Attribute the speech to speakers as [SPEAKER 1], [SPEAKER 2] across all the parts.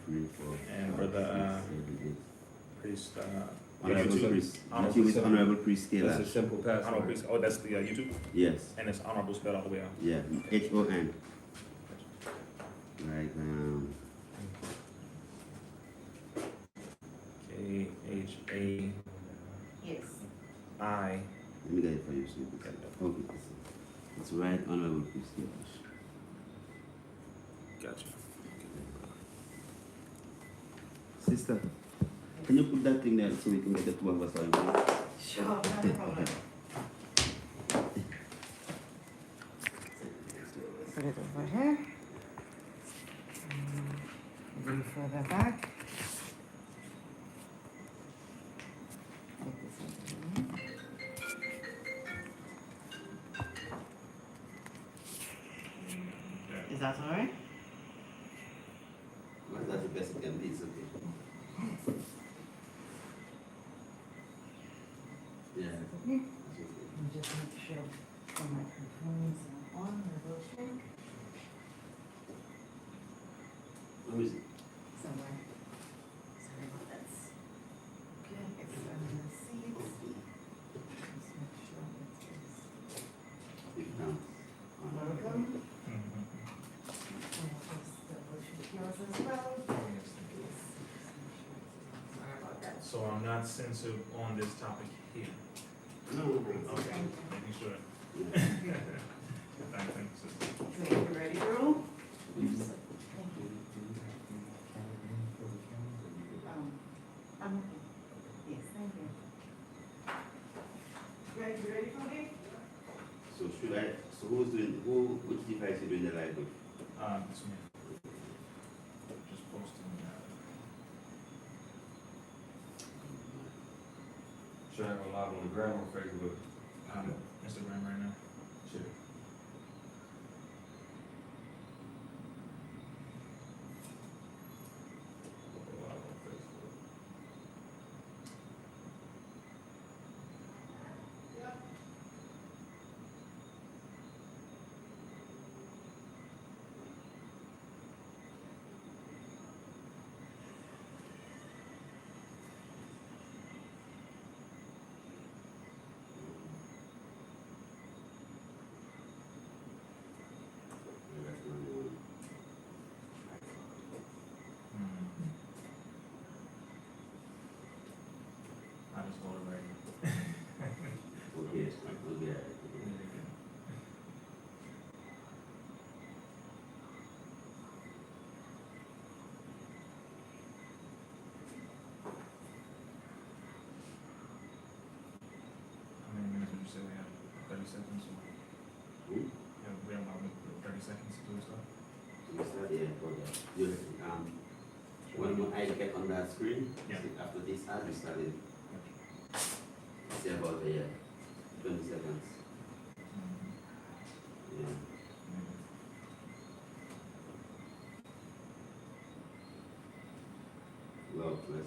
[SPEAKER 1] free for.
[SPEAKER 2] And brother Priest,
[SPEAKER 1] Honorable
[SPEAKER 2] YouTube.
[SPEAKER 1] Chris.
[SPEAKER 2] Honorable
[SPEAKER 1] He was
[SPEAKER 2] Chris.
[SPEAKER 1] Honorable Chris
[SPEAKER 3] That's a
[SPEAKER 1] Taylor.
[SPEAKER 3] simple
[SPEAKER 2] Honorable
[SPEAKER 3] password.
[SPEAKER 2] Priest. Oh, that's the YouTube,
[SPEAKER 1] Yes.
[SPEAKER 2] and it's honorable spelled all the way out.
[SPEAKER 1] Yeah. H-O-N. Like
[SPEAKER 2] K-H-A-I.
[SPEAKER 4] Yes.
[SPEAKER 1] let me get it for you so you can type it. Okay. It's right Honorable Chris Taylor.
[SPEAKER 2] Gotcha.
[SPEAKER 1] Sister, can you put that thing there so we can get the two of us on?
[SPEAKER 4] Sure, no problem. Put it over here. Then further back. Take this over here. Is that all right?
[SPEAKER 1] Well, that's the best it can be, it's okay. Yeah.
[SPEAKER 4] Okay. And just make sure the microphones are on the motion
[SPEAKER 1] Where is it?
[SPEAKER 4] somewhere. Sorry about that. Okay, it's under the seats. Just make sure it is.
[SPEAKER 1] Big down.
[SPEAKER 4] Welcome.
[SPEAKER 2] Mhm.
[SPEAKER 4] And of course, the motion yours as well. Sorry about that.
[SPEAKER 2] So I'm not censored on this topic here.
[SPEAKER 1] No.
[SPEAKER 2] Okay, making sure.
[SPEAKER 1] Yeah.
[SPEAKER 2] Thank you, sister.
[SPEAKER 4] Okay, you ready to roll? Thank you. I'm okay. Yes, thank you. You ready for me?
[SPEAKER 1] So which device you doing the live with?
[SPEAKER 2] This man. Just posting,
[SPEAKER 3] Should I have a live on the ground or Facebook?
[SPEAKER 2] Instagram right now.
[SPEAKER 3] Sure. Live on Facebook.
[SPEAKER 2] I just hold it right now.
[SPEAKER 1] Okay, it's like, okay.
[SPEAKER 2] How many minutes would you say we have? 30 seconds? Or,
[SPEAKER 1] Hmm?
[SPEAKER 2] yeah, we have about 30 seconds to do stuff.
[SPEAKER 1] So we start there, okay. You, when I get on that screen,
[SPEAKER 2] Yeah.
[SPEAKER 1] after this ad, we started. Say about 20 seconds. Yeah. Well, let's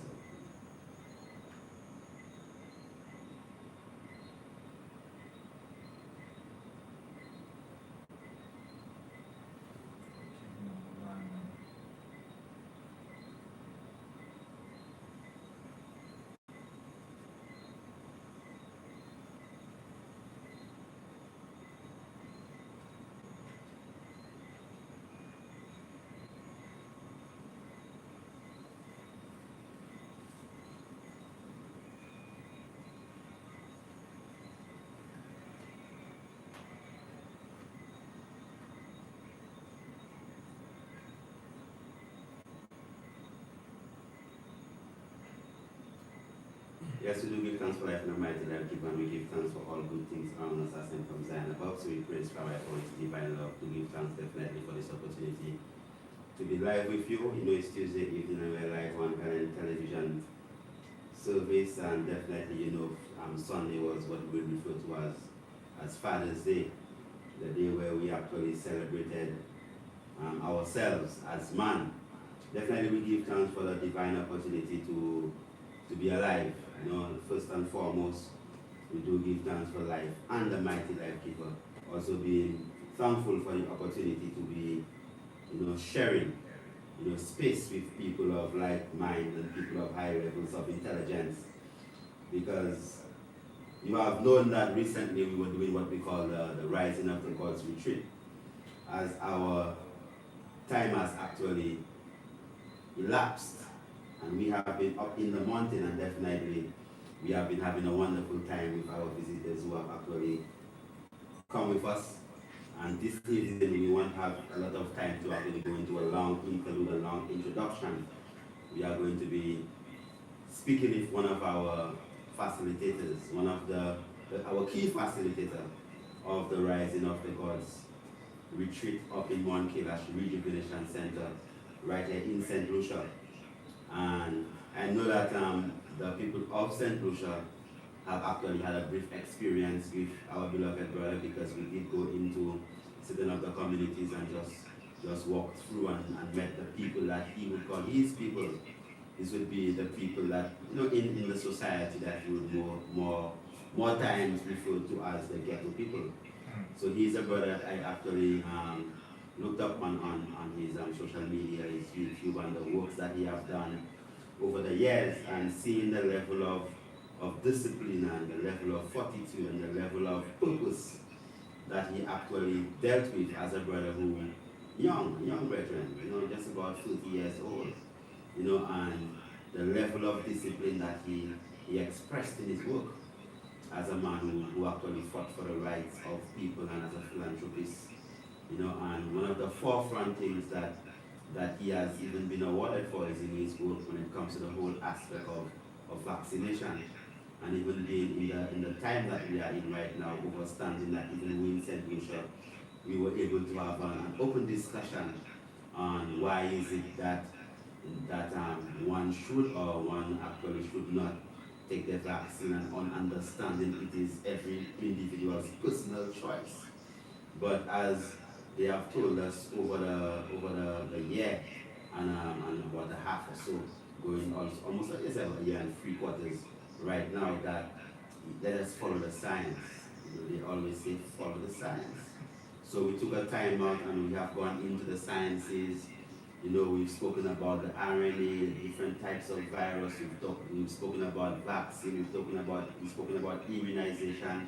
[SPEAKER 1] Yes, we do give thanks for life and Almighty life given. We give thanks for all good things around us as them from Zion above. So we praise for our authority, divine love, to give thanks definitely for this opportunity to be live with you. You know, it's Tuesday evening and we're live on current television service, and definitely, you know, Sunday was what we refer to as Father's Day, the day where we actually celebrated ourselves as man. Definitely we give thanks for the divine opportunity to be alive. You know, first and foremost, we do give thanks for life and the mighty life giver. Also being thankful for the opportunity to be, you know, sharing space with people of like mind and people of high levels of intelligence, because you have known that recently we were doing what we call the Rising of the Gods Retreat, as our time has actually elapsed and we have been up in the mountain, and definitely we have been having a wonderful time with our visitors who have actually come with us. And this evening we won't have a lot of time to actually go into a long interlude, a long introduction. We are going to be speaking with one of our facilitators, one of our key facilitator of the Rising of the Gods retreat up in Mount Kailash Rejuvenation Center, right here in St. Lucia. And I know that the people of St. Lucia have actually had a brief experience with our beloved brother, because we did go into certain of the communities and just walked through and met the people that he would call his people. This would be the people that, in the society that you would more times refer to as the ghetto people. So he's a brother that I actually looked up on his social media, his YouTube, and the works that he have done over the years, and seeing the level of discipline and the level of fortitude and the level of purpose that he actually dealt with as a brother who, young brethren, just about 30 years old, and the level of discipline that he expressed in his work as a man who actually fought for the rights of people, and as a philanthropist, and one of the forefront things that he has even been awarded for is in his work when it comes to the whole aspect of vaccination. And even being in the time that we are in right now, understanding that even we in St. Lucia, we were able to have an open discussion on why is it that one should or one actually should not take the vaccine, and on understanding it is every individual's personal choice. But as they have told us over the year and about a half or so, going almost like a year and 3/4 right now, that let us follow the science. They always say follow the science. So we took a time out and we have gone into the sciences. We've spoken about the RNA, different types of virus. We've spoken about vaccine. We've spoken about immunization.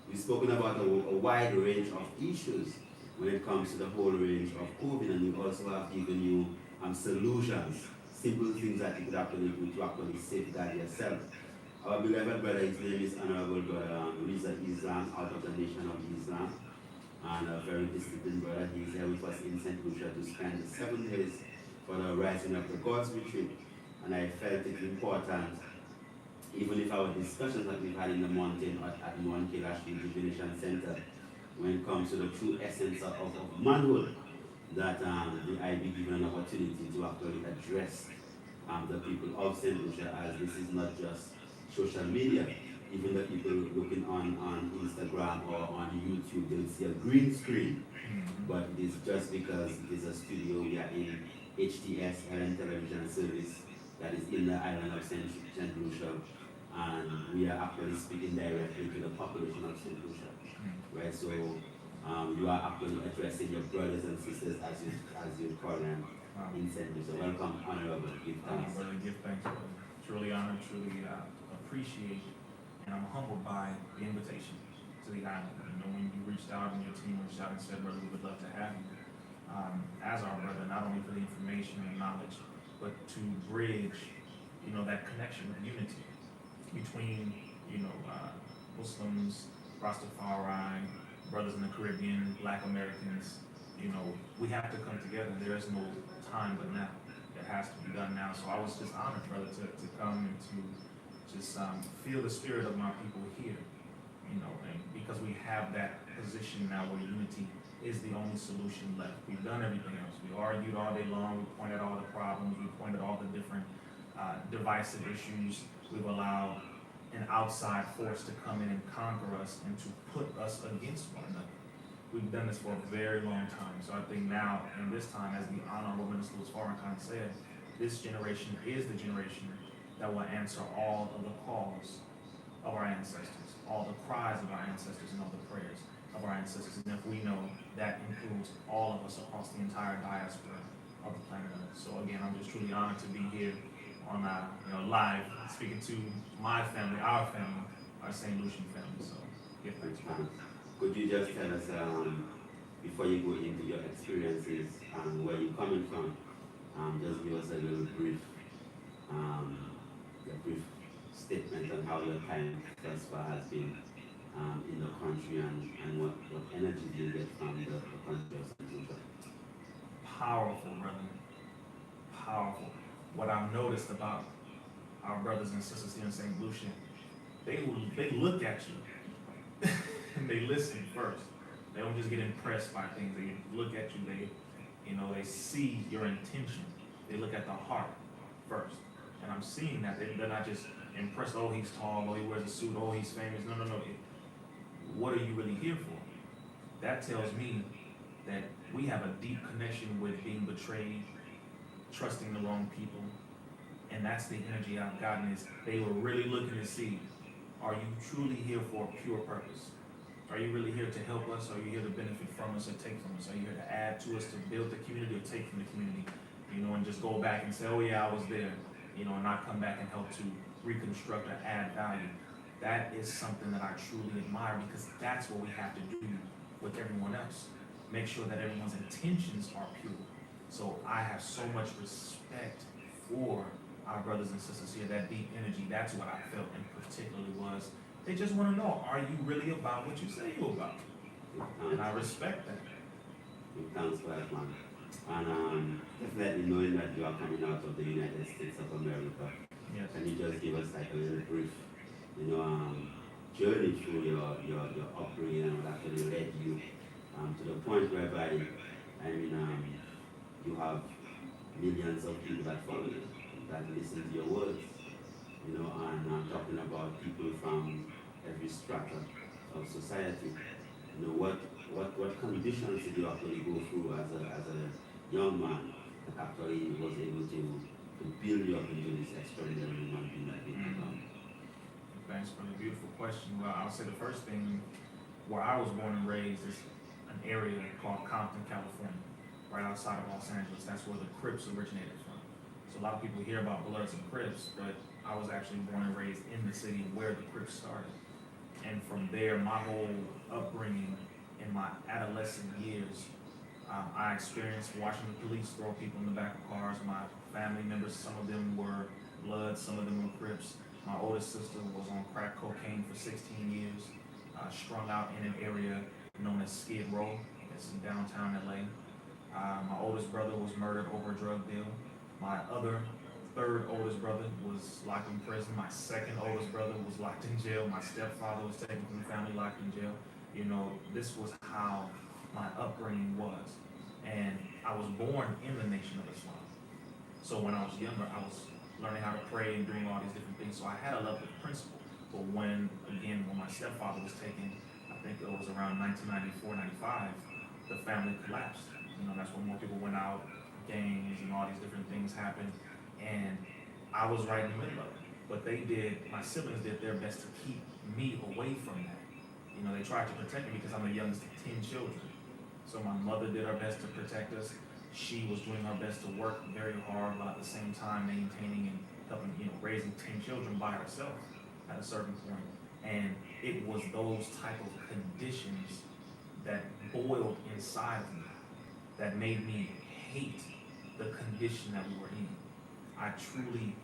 [SPEAKER 1] We've spoken about a wide range of issues when it comes to the whole range of COVID, and we also have given you solutions, simple things that you could actually do to actually safeguard yourself. Our beloved brother, his name is Honorable Brother Reza Islam, out of the Nation of Islam, and a very disciplined brother. He's here with us in St. Lucia to spend 7 days for the Rising of the Gods retreat, and I felt it important, even if our discussions that we've had in the mountain at Mount Kailash Rejuvenation Center, when it comes to the true essence of manhood, that I be given an opportunity to actually address the people of St. Lucia, as this is not just social media. Even the people looking on Instagram or on YouTube, they'll see a green screen, but it is just because it is a studio. We are in HTS, Helen Television Service, that is in the island of St. Lucia, and we are actually speaking directly to the population of St. Lucia, right? So you are actually addressing your brothers and sisters, as you call them, in St. Lucia. Welcome, Honorable. Give thanks.
[SPEAKER 2] Brother, give thanks, brother. Truly honored, truly appreciate, and I'm humbled by the invitation to the island. When you reached out and your team reached out and said, brother, we would love to have you as our brother, not only for the information and knowledge, but to bridge, that connection of unity between, Muslims, Rastafari, brothers in the Caribbean, Black Americans. We have to come together. There is no time but now. It has to be done now. So I was just honored, brother, to come and to just feel the spirit of my people here, and because we have that position now where unity is the only solution left. We've done everything else. We argued all day long. We pointed all the problems. We pointed all the different divisive issues. We've allowed an outside force to come in and conquer us and to put us against one another. We've done this for a very long time. So I think now, in this time, as the Honorable Minister Farrakhan said, this generation is the generation that will answer all of the calls of our ancestors, all the cries of our ancestors, and all the prayers of our ancestors. And if we know that includes all of us across the entire diaspora, of the planet Earth. So again, I'm just truly honored to be here on live, speaking to my family, our St. Lucian family. So give thanks for that.
[SPEAKER 1] Could you just tell us, before you go into your experiences and where you're coming from, just give us a little brief statement on how your time thus far has been in the country and what energy do you get from the country of St. Lucia?
[SPEAKER 2] Powerful, brother. Powerful. What I've noticed about our brothers and sisters here in St. Lucia, they look at you and they listen first. They don't just get impressed by things. They look at you. They see your intention. They look at the heart first. And I'm seeing that. They're not just impressed. Oh, he's tall. Oh, he wears a suit. Oh, he's famous. No. What are you really here for? That tells me that we have a deep connection with being betrayed, trusting the wrong people. And that's the energy I've gotten, is they were really looking to see, are you truly here for a pure purpose? Are you really here to help us? Are you here to benefit from us or take from us? Are you here to add to us, to build the community, or take from the community? And just go back and say, oh yeah, I was there, and not come back and help to reconstruct or add value. That is something that I truly admire, because that's what we have to do with everyone else. Make sure that everyone's intentions are pure. So I have so much respect for our brothers and sisters here, that deep energy. That's what I felt in particularly was, they just want to know, are you really about what you say you're about? And I respect that.
[SPEAKER 1] Thanks for that, man. And definitely knowing that you are coming out of the United States of America,
[SPEAKER 2] Yes.
[SPEAKER 1] can you just give us like a little brief, journey through your upbringing and what actually led you to the point whereby, you have millions of people that follow you, that listen to your words, and I'm talking about people from every strata of society. What conditions did you actually go through as a young man that actually was able to build you up into this extraordinary human being that you become?
[SPEAKER 2] Thanks for the beautiful question. Well, I'll say the first thing, where I was born and raised is an area called Compton, California, right outside of Los Angeles. That's where the Crips originated from. So a lot of people hear about Bloods and Crips, but I was actually born and raised in the city where the Crips started. And from there, my whole upbringing in my adolescent years, I experienced watching the police throw people in the back of cars. My family members, some of them were Bloods, some of them were Crips. My oldest sister was on crack cocaine for 16 years, strung out in an area known as Skid Row. It's in downtown LA. My oldest brother was murdered over a drug deal. My third oldest brother was locked in prison. My second oldest brother was locked in jail. My stepfather was taken from the family, locked in jail. This was how my upbringing was. And I was born in the Nation of Islam. So when I was younger, I was learning how to pray and doing all these different things. So I had a level of principle. But when my stepfather was taken, I think it was around 1994, 95, the family collapsed. That's when more people went out, gangs and all these different things happened. And I was right in the middle of it. But my siblings did their best to keep me away from that. They tried to protect me because I'm the youngest of 10 children. So my mother did her best to protect us. She was doing her best to work very hard, while at the same time maintaining and helping, raising 10 children by herself at a certain point. And it was those type of conditions that boiled inside of me that made me hate the condition that we were in. I truly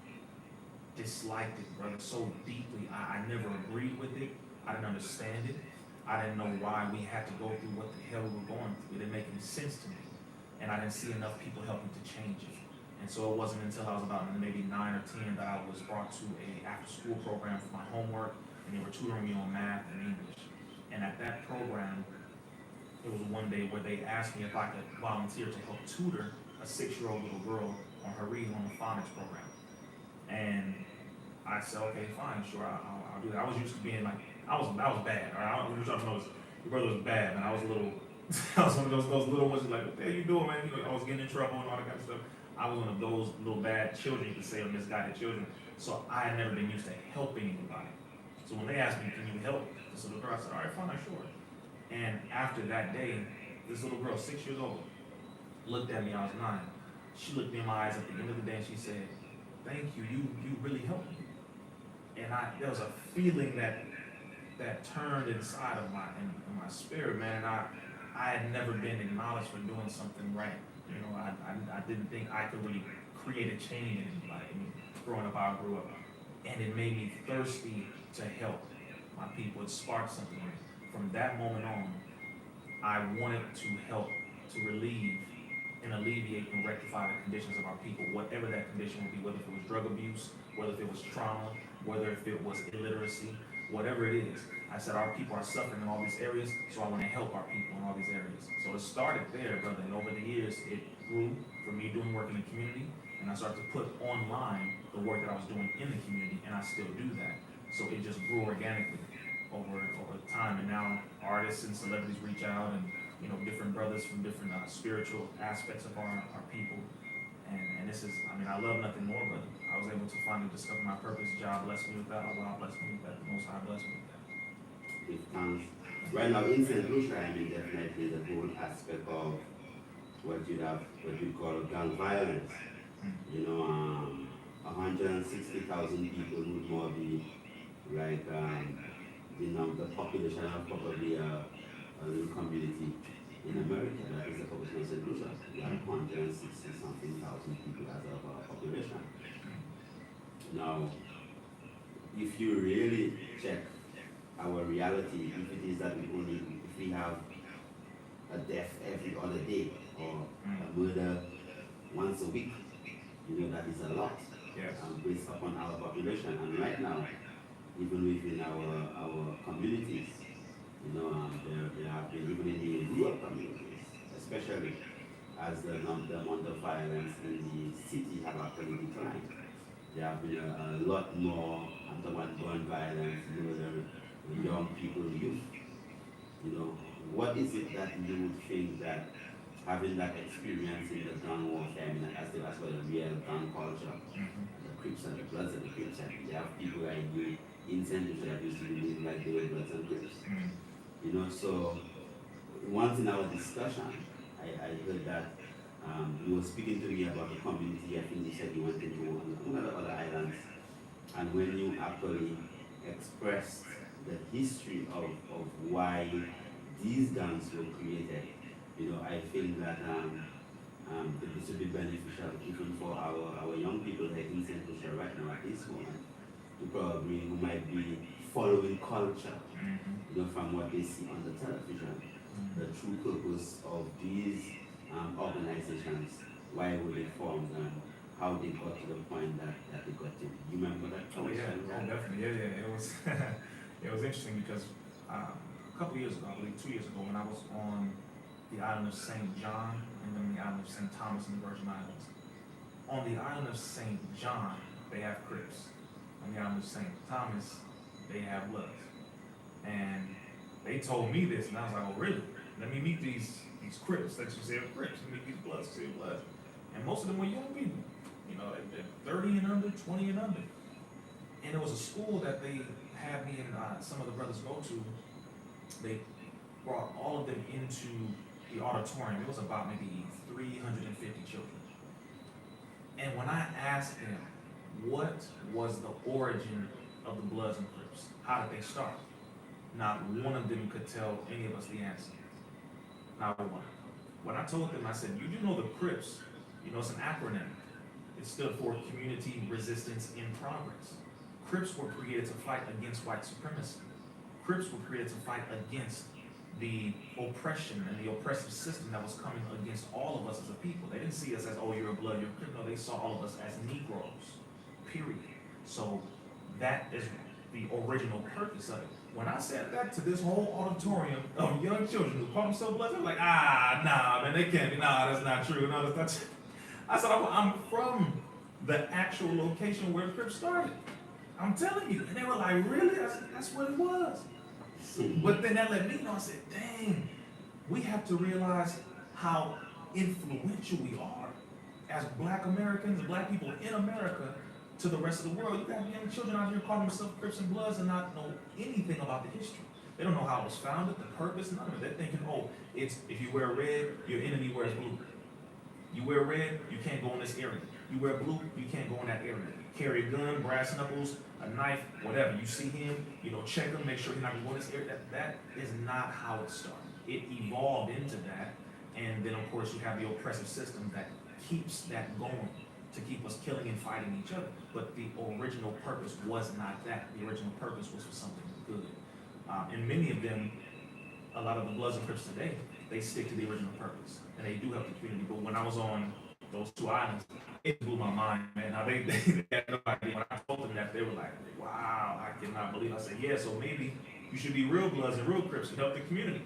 [SPEAKER 2] disliked it, brother, so deeply. I never agreed with it. I didn't understand it. I didn't know why we had to go through what the hell we were going through. It didn't make any sense to me. And I didn't see enough people helping to change it. And so it wasn't until I was about maybe 9 or 10 that I was brought to a after-school program for my homework, and they were tutoring me on math and English. And at that program, it was one day where they asked me if I could volunteer to help tutor a 6-year-old little girl on her reading on the phonics program. And I said, okay, fine, sure, I'll do that. I was used to being like, I was bad. All right, I don't know, your brother was bad, man. I was a little, I was one of those little ones like, what the hell you doing, man? I was getting in trouble and all that kind of stuff. I was one of those little bad children, you could say, or misguided children. So I had never been used to helping anybody. So when they asked me, can you help this little girl? I said, all right, fine, sure. And after that day, this little girl, 6 years old, looked at me, I was 9. she looked me in my eyes at the end of the day and she said, "Thank you, you really helped me." And there was a feeling that turned inside of my spirit, man. And I had never been acknowledged for doing something right. You know, I didn't think I could really create a change in anybody. I mean, growing up, how I grew up, and it made me thirsty to help my people. It sparked something in me. From that moment on, I wanted to help to relieve and alleviate and rectify the conditions of our people, whatever that condition would be, whether if it was drug abuse, whether if it was trauma, whether if it was illiteracy, whatever it is. I said our people are suffering in all these areas, so I want to help our people in all these areas. So it started there, brother, and over the years it grew from me doing work in the community, and I started to put online the work that I was doing in the community, and I still do that. So it just grew organically over time, and now artists and celebrities reach out, and you know, different brothers from different spiritual aspects of our people. And this is, I mean, I love nothing more, but I was able to finally discover my purpose. God blessed me with that. Allah blessed me with that. The Most High blessed me with that.
[SPEAKER 1] Give thanks. Right now in St. Lucia, I mean, definitely the whole aspect of what you call gun violence. You know, 160,000 people would more be like the population of probably a little community in America that is the population of St. Lucia. We have 160 something thousand people as of our population. Now, if you really check our reality, if it is that if we have a death every other day or a murder once a week, you know that is a lot.
[SPEAKER 2] Yes.
[SPEAKER 1] Based upon our population. And right now, even within our communities, you know, there have been, even in the rural communities, especially as the amount of violence in the city have actually declined. There have been a lot more gun violence, murder, young people, youth. You know, what is it that you would think that having that experience in the gun warfare, I mean, as well the real gun culture, the Crips and the Bloods and the Crips, and you have people like you in St. Lucia that used to believe like they were Bloods and Crips. You know, so once in our discussion, I heard that you were speaking to me about the community. I think you said you went into one of the other islands, and when you actually expressed the history of why these guns were created, you know, I think that this would be beneficial even for our young people here in St. Lucia right now at this moment, who might be following culture, you know, from what they see on the television, the true purpose of these organizations, why were they formed, and how they got to the point that they got to. You remember that?
[SPEAKER 2] Oh yeah, definitely. Yeah. It was it was interesting because a couple years ago, I believe 2 years ago, when I was on the island of St. John and then the island of St. Thomas in the Virgin Islands. On the island of St. John, they have Crips. On the island of St. Thomas, they have Bloods. And they told me this, and I was like, oh really? Let me meet these Crips that you say are Crips. Let me meet these Bloods, say Bloods. And most of them were young people. You know, they're 30 and under, 20 and under. And it was a school that they had me and some of the brothers go to. They brought all of them into the auditorium. It was about maybe 350 children. And when I asked them, what was the origin of the Bloods and Crips? How did they start? Not one of them could tell any of us the answer. Not one. When I told them, I said, you do know the Crips, you know, it's an acronym. It stood for Community Resistance in Progress. Crips were created to fight against white supremacy. Crips were created to fight against the oppression and the oppressive system that was coming against all of us as a people. They didn't see us as, oh, you're a Blood, you're a Crip. No, they saw all of us as Negroes, period. So that is the original purpose of it. When I said that to this whole auditorium of young children who call themselves Bloods, they're like, nah, man, they can't be, that's not true. No, that's not true. I said, I'm from the actual location where Crips started. I'm telling you. And they were like, really? I said, that's what it was. But then that let me know, I said, dang, we have to realize how influential we are as Black Americans, Black people in America, to the rest of the world. You got young children out here calling themselves Crips and Bloods and not know anything about the history. They don't know how it was founded, the purpose, none of it. They're thinking, oh, it's if you wear red, your enemy wears blue. You wear red, you can't go in this area. You wear blue, you can't go in that area. Carry a gun, brass knuckles, a knife, whatever. You see him, check him, make sure he's not going in this area. That is not how it started. It evolved into that, and then of course you have the oppressive system that keeps that going to keep us killing and fighting each other. But the original purpose was not that. The original purpose was for something good. And many of them, a lot of the Bloods and Crips today, they stick to the original purpose, and they do help the community. But when I was on those two islands, it blew my mind, man. How they had no idea. When I told them that, they were like, wow, I cannot believe it. I said, yeah, so maybe you should be real Bloods and real Crips to help the community.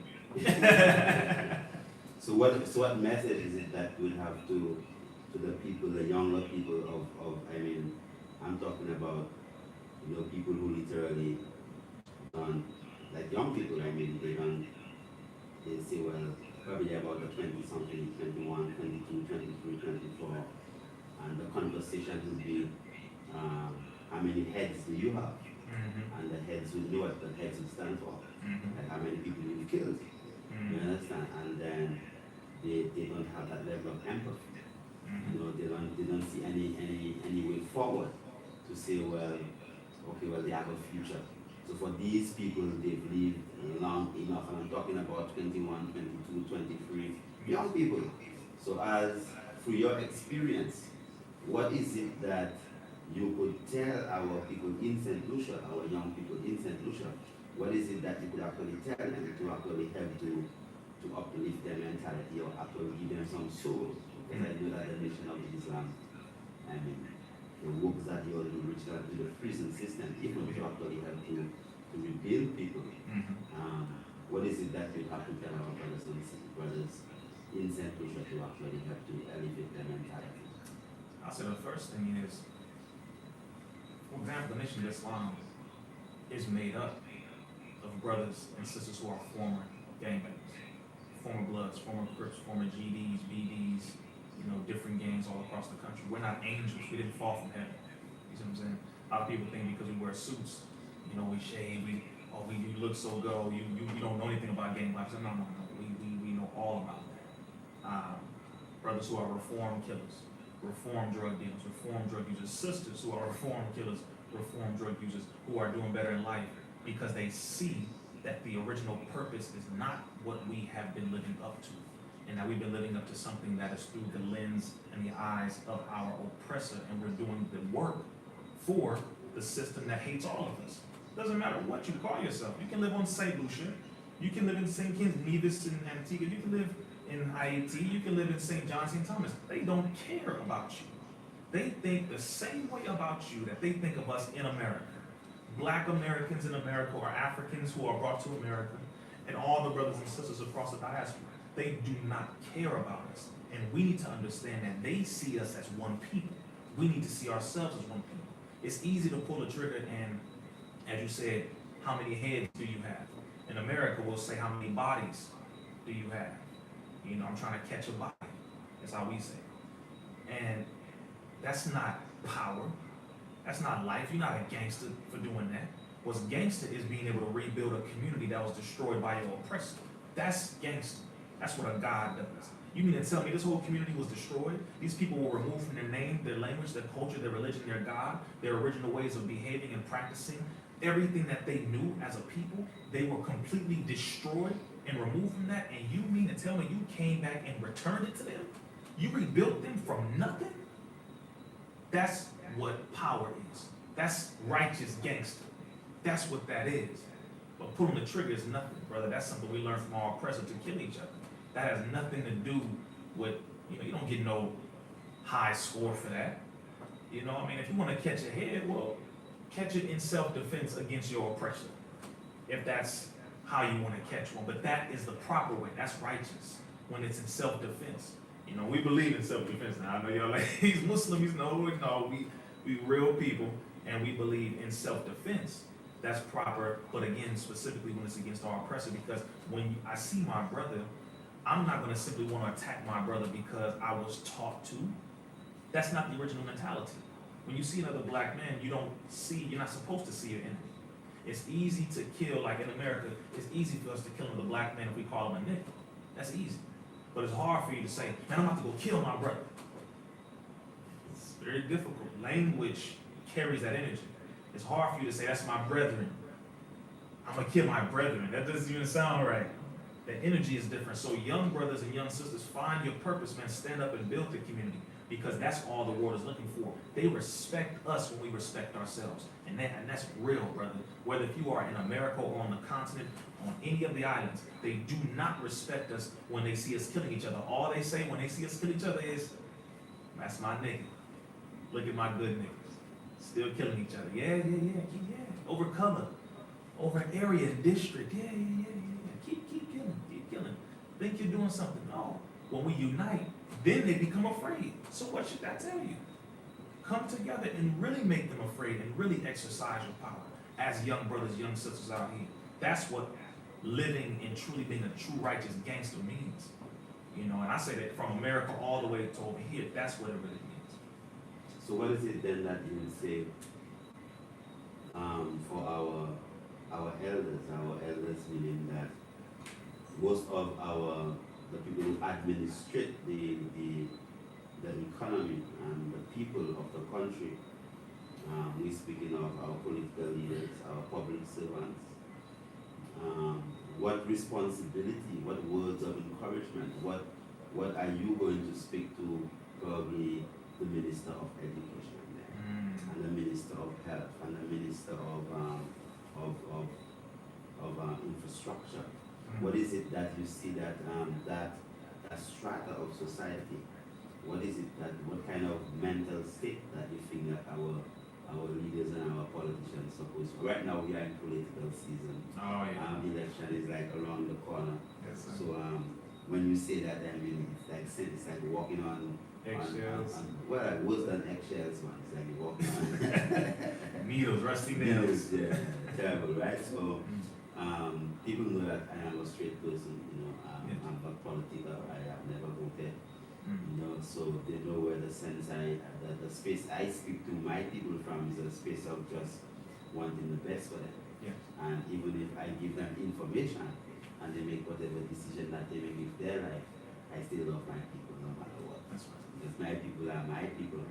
[SPEAKER 1] So what message is it that we have to the people, the younger people I'm talking about, people who literally done, like young people, they say, well, probably about the 20-something, 21, 22, 23, 24, and the conversation would be, how many heads do you have?
[SPEAKER 2] Mm-hmm.
[SPEAKER 1] And the heads would know what the heads would stand for,
[SPEAKER 2] Mm-hmm.
[SPEAKER 1] like how many people you've killed,
[SPEAKER 2] Mm-hmm.
[SPEAKER 1] you understand? And then they don't have that level of empathy.
[SPEAKER 2] Mm-hmm.
[SPEAKER 1] They don't see any way forward to say, well, okay, well, they have a future. So for these people, they've lived long enough, and I'm talking about 21, 22, 23 young people. So as through your experience, what is it that you could tell our people in St. Lucia, our young people in St. Lucia, what is it that you could actually tell them to actually help to uplift their mentality or actually give them some soul? Because I know that the nation of Islam, the work that you already reached out to the prison system, even to actually help to rebuild people.
[SPEAKER 2] Mm-hmm.
[SPEAKER 1] What is it that you have to tell our brothers in St. Lucia to actually help to elevate their mentality?
[SPEAKER 2] I'll say the first thing is, for example, the nation of Islam is made up of brothers and sisters who are former gangbangers, former Bloods, former Crips, former GDs, BDs, different gangs all across the country. We're not angels. We didn't fall from heaven. You see what I'm saying? A lot of people think because we wear suits, we shave, we look so good, you don't know anything about gang violence. No. We know all about that. Brothers who are reformed killers, reformed drug dealers, reformed drug users, sisters who are reformed killers, reformed drug users, who are doing better in life because they see that the original purpose is not what we have been living up to, and that we've been living up to something that is through the lens and the eyes of our oppressor, and we're doing the work for the system that hates all of us. Doesn't matter what you call yourself. You can live on St. Lucia, you can live in St. Kitts, Nevis, and Antigua, you can live in Haiti, you can live in St. John, St. Thomas. They don't care about you. They think the same way about you that they think of us in America. Black Americans in America, or Africans who are brought to America, and all the brothers and sisters across the diaspora. They do not care about us. And we need to understand that they see us as one people. We need to see ourselves as one people. It's easy to pull a trigger and, as you said, how many heads do you have? In America, we'll say, how many bodies do you have? I'm trying to catch a body. That's how we say it. And that's not power. That's not life. You're not a gangster for doing that. What's gangster is being able to rebuild a community that was destroyed by your oppressor. That's gangster. That's what a God does. You mean to tell me this whole community was destroyed? These people were removed from their name, their language, their culture, their religion, their God, their original ways of behaving and practicing. Everything that they knew as a people, they were completely destroyed and removed from that. And you mean to tell me you came back and returned it to them? You rebuilt them from nothing? That's what power is. That's righteous gangster. That's what that is. But pulling the trigger is nothing, brother. That's something we learned from our oppressor, to kill each other. That has nothing to do with, you don't get no high score for that. If you want to catch a head, well, catch it in self-defense against your oppressor, if that's how you want to catch one. But that is the proper way. That's righteous, when it's in self-defense. We believe in self-defense. Now, I know y'all like, he's Muslim, no, we real people, and we believe in self-defense. That's proper, but again, specifically when it's against our oppressor, because when I see my brother, I'm not going to simply want to attack my brother because I was taught to. That's not the original mentality. When you see another black man, you're not supposed to see your enemy. It's easy to kill, like in America, it's easy for us to kill another black man if we call him a nigger. That's easy. But it's hard for you to say, man, I'm about to go kill my brother. It's very difficult. Language carries that energy. It's hard for you to say, that's my brethren. I'm gonna kill my brethren. That doesn't even sound right. The energy is different. So young brothers and young sisters, find your purpose, man. Stand up and build the community, because that's all the world is looking for. They respect us when we respect ourselves. And that's real, brother. Whether if you are in America or on the continent, on any of the islands, they do not respect us when they see us killing each other. All they say when they see us kill each other is, that's my nigga. Look at my good niggas. Still killing each other. Yeah. Over color, over area, district. Yeah. Keep killing. Think you're doing something. No. When we unite, then they become afraid. So what should that tell you? Come together and really make them afraid and really exercise your power as young brothers, young sisters out here. That's what living and truly being a true righteous gangster means. You know, and I say that from America all the way to over here, that's what it really means.
[SPEAKER 1] So what is it then that you would say for our elders, meaning that most of the people who administrate the economy and the people of the country, we're speaking of our political leaders, our public servants, what responsibility, what words of encouragement, what are you going to speak to probably the Minister of Education there, and the Minister of Health, and the Minister of Infrastructure? What is it that you see that strata of society? What is it what kind of mental state that you think that our leaders and our politicians supposed to? Right now we are in political season.
[SPEAKER 2] Oh yeah.
[SPEAKER 1] Election is like around the corner.
[SPEAKER 2] Yes, sir.
[SPEAKER 1] So when you say that, I mean it's like walking on
[SPEAKER 2] eggshells.
[SPEAKER 1] Well, worse than eggshells, man. It's like you're walking on
[SPEAKER 2] Needles, rusty nails.
[SPEAKER 1] yeah, terrible, right? So people know that I am a straight person, you know, I'm not political, I have never voted, you know, so they know where the space I speak to my people from is a space of just wanting the best for them.
[SPEAKER 2] Yeah.
[SPEAKER 1] And even if I give them information and they make whatever decision that they make with their life, I still love my people no matter what.
[SPEAKER 2] That's right.
[SPEAKER 1] Because my people are my people.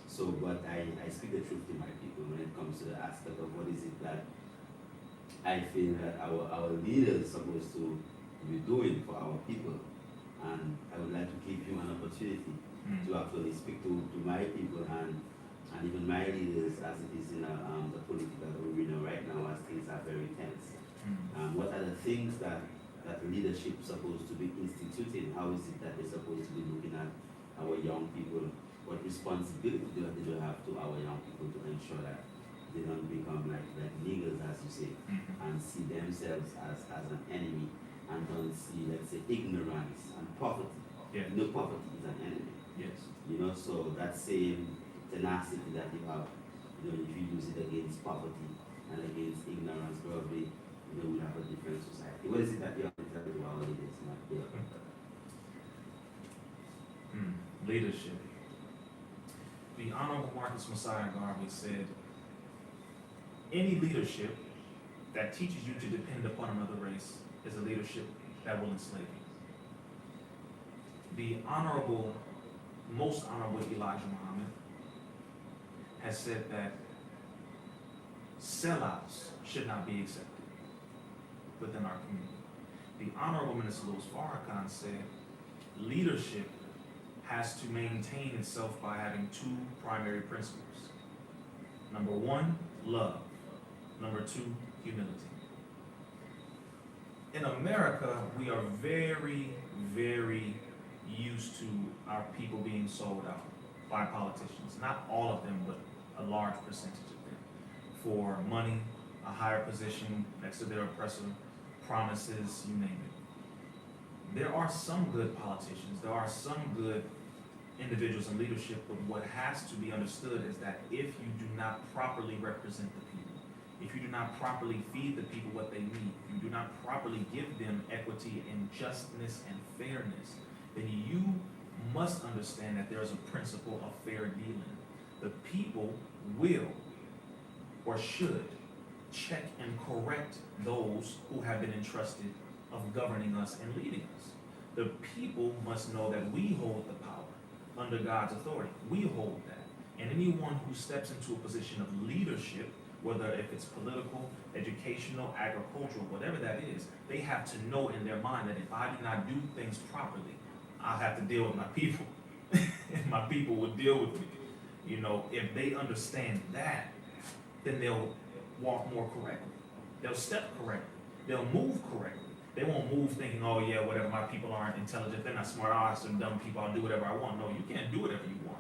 [SPEAKER 1] So, but I speak the truth to my people when it comes to the aspect of what is it that I feel that our leaders are supposed to be doing for our people. And I would like to give you an opportunity to actually speak to my people and even my leaders as it is in the political arena right now, as things are very tense. What are the things that leadership is supposed to be instituting? How is it that they're supposed to be looking at our young people? What responsibility do they have to our young people to ensure that they don't become like niggers, as you say, and see themselves as an enemy, and don't see, let's say, ignorance and poverty.
[SPEAKER 2] Yeah.
[SPEAKER 1] No, poverty is an enemy.
[SPEAKER 2] Yes.
[SPEAKER 1] You know, so that same tenacity that you have, you know, if you use it against poverty and against ignorance, probably, you know, we have a different society. What is it that you have to tell to our leaders?
[SPEAKER 2] Leadership. The Honorable Marcus Messiah Garvey said, any leadership that teaches you to depend upon another race is a leadership that will enslave you. The most honorable Elijah Muhammad has said that sellouts should not be accepted within our community. The Honorable Minister Louis Farrakhan said leadership has to maintain itself by having two primary principles. Number one, love. Number two, humility. In America, we are very, very used to our people being sold out by politicians. Not all of them, but a large percentage of them. For money, a higher position next to their oppressor, promises, you name it. There are some good politicians, there are some good individuals in leadership, but what has to be understood is that if you do not properly represent the people, if you do not properly feed the people what they need, if you do not properly give them equity and justness and fairness, then you must understand that there is a principle of fair dealing. The people will or should check and correct those who have been entrusted of governing us and leading us. The people must know that we hold the power under God's authority. We hold that. And anyone who steps into a position of leadership, whether if it's political, educational, agricultural, whatever that is, they have to know in their mind that if I do not do things properly, I'll have to deal with my people. And my people will deal with me. You know, if they understand that, then they'll walk more correctly. They'll step correctly. They'll move correctly. They won't move thinking, oh yeah, whatever, my people aren't intelligent, they're not smart, oh, some dumb people, I'll do whatever I want. No, you can't do whatever you want.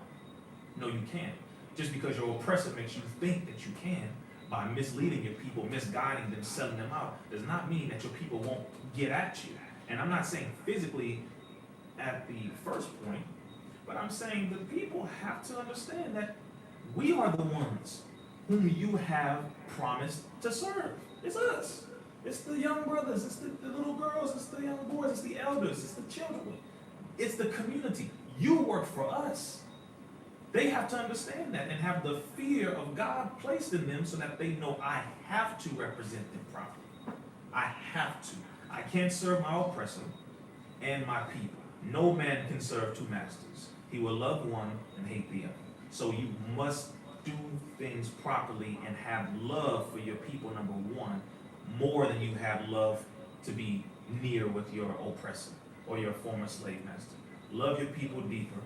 [SPEAKER 2] No, you can't. Just because your oppressor makes you think that you can, by misleading your people, misguiding them, selling them out, does not mean that your people won't get at you. And I'm not saying physically at the first point, but I'm saying the people have to understand that we are the ones whom you have promised to serve. It's us. It's the young brothers, it's the little girls, it's the young boys, it's the elders, it's the children. It's the community. You work for us. They have to understand that and have the fear of God placed in them so that they know I have to represent them properly. I have to. I can't serve my oppressor and my people. No man can serve two masters. He will love one and hate the other. So you must do things properly and have love for your people, number one, more than you have love to be near with your oppressor or your former slave master. Love your people deeper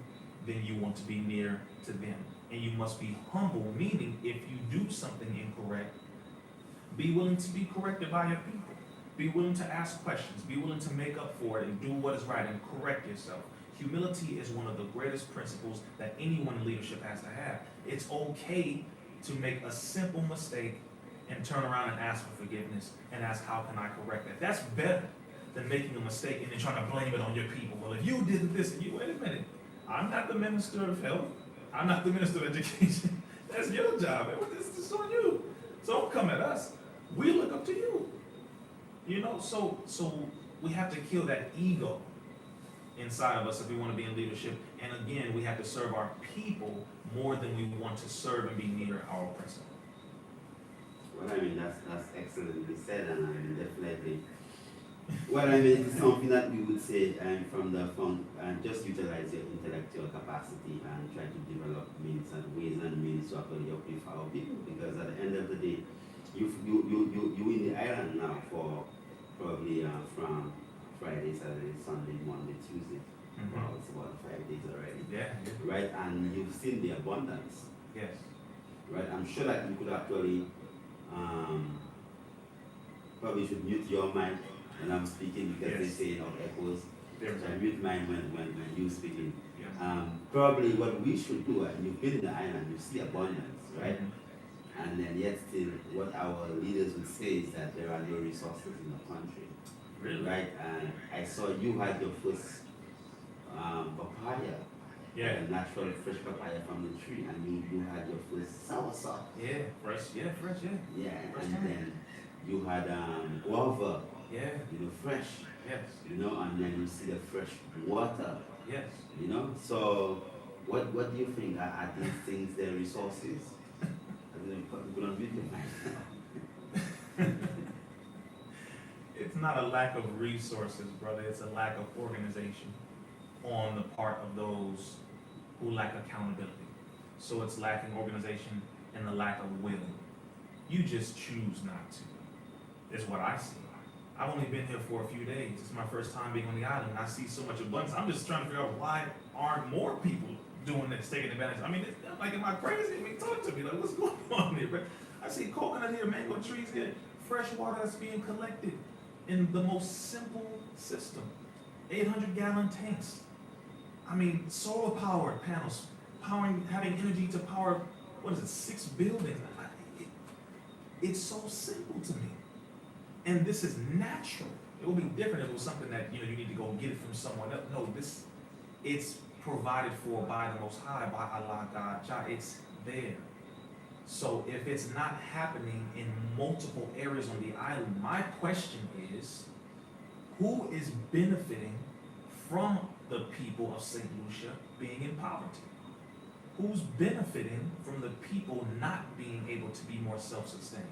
[SPEAKER 2] than you want to be near to them. And you must be humble, meaning if you do something incorrect, be willing to be corrected by your people. Be willing to ask questions. Be willing to make up for it and do what is right and correct yourself. Humility is one of the greatest principles that anyone in leadership has to have. It's okay to make a simple mistake and turn around and ask for forgiveness and ask, how can I correct that? That's better than making a mistake and then trying to blame it on your people. Well, if you did this, and you, wait a minute, I'm not the minister of health. I'm not the minister of education. That's your job. This is on you. So don't come at us. We look up to you. You know, so we have to kill that ego inside of us if we want to be in leadership. And again, we have to serve our people more than we want to serve and be near our oppressor.
[SPEAKER 1] Well, I mean, that's excellently said, and I mean, definitely. Well, I mean, it's something that we would say from just utilize your intellectual capacity and try to develop ways and means to actually uplift our people. Because at the end of the day, you in the island now for probably from Friday, Saturday, Sunday, Monday, Tuesday.
[SPEAKER 2] Mm-hmm.
[SPEAKER 1] Wow, it's about 5 days already.
[SPEAKER 2] Yeah.
[SPEAKER 1] Right, and you've seen the abundance.
[SPEAKER 2] Yes.
[SPEAKER 1] Right, I'm sure that you could actually probably should mute your mic when I'm speaking because
[SPEAKER 2] Yes.
[SPEAKER 1] they say echoes.
[SPEAKER 2] There we
[SPEAKER 1] So
[SPEAKER 2] go.
[SPEAKER 1] I mute mine when you speaking.
[SPEAKER 2] Yeah.
[SPEAKER 1] Probably what we should do, and you've been in the island, you see abundance, right?
[SPEAKER 2] Mhm.
[SPEAKER 1] And then yet still, what our leaders would say is that there are no resources in the country,
[SPEAKER 2] Really?
[SPEAKER 1] right? And I saw you had your first papaya,
[SPEAKER 2] Yeah.
[SPEAKER 1] a natural fresh papaya from the tree, and you had your first soursop.
[SPEAKER 2] Yeah. Fresh. Yeah. Fresh. Yeah.
[SPEAKER 1] Yeah,
[SPEAKER 2] First
[SPEAKER 1] and
[SPEAKER 2] time.
[SPEAKER 1] then you had guava,
[SPEAKER 2] Yeah.
[SPEAKER 1] fresh,
[SPEAKER 2] Yes.
[SPEAKER 1] and then you see the fresh water,
[SPEAKER 2] Yes.
[SPEAKER 1] So what do you think? Are these things the resources? I mean, people don't read the mind.
[SPEAKER 2] It's not a lack of resources, brother. It's a lack of organization on the part of those who lack accountability. So it's lacking organization and the lack of will. You just choose not to, is what I see. I've only been here for a few days. It's my first time being on the island, and I see so much abundance. I'm just trying to figure out why aren't more people doing this, taking advantage. I mean, am I crazy? I mean, talk to me. Like, what's going on here? But I see coconut here, mango trees here, fresh water that's being collected in the most simple system. 800-gallon tanks. I mean, solar powered panels, having energy to power, 6 buildings. It's so simple to me. And this is natural. It would be different if it was something that you need to go get it from someone else. No, it's provided for by the Most High, by Allah, God, Jah. It's there. So if it's not happening in multiple areas on the island, my question is, who is benefiting from the people of St. Lucia being in poverty? Who's benefiting from the people not being able to be more self-sustained?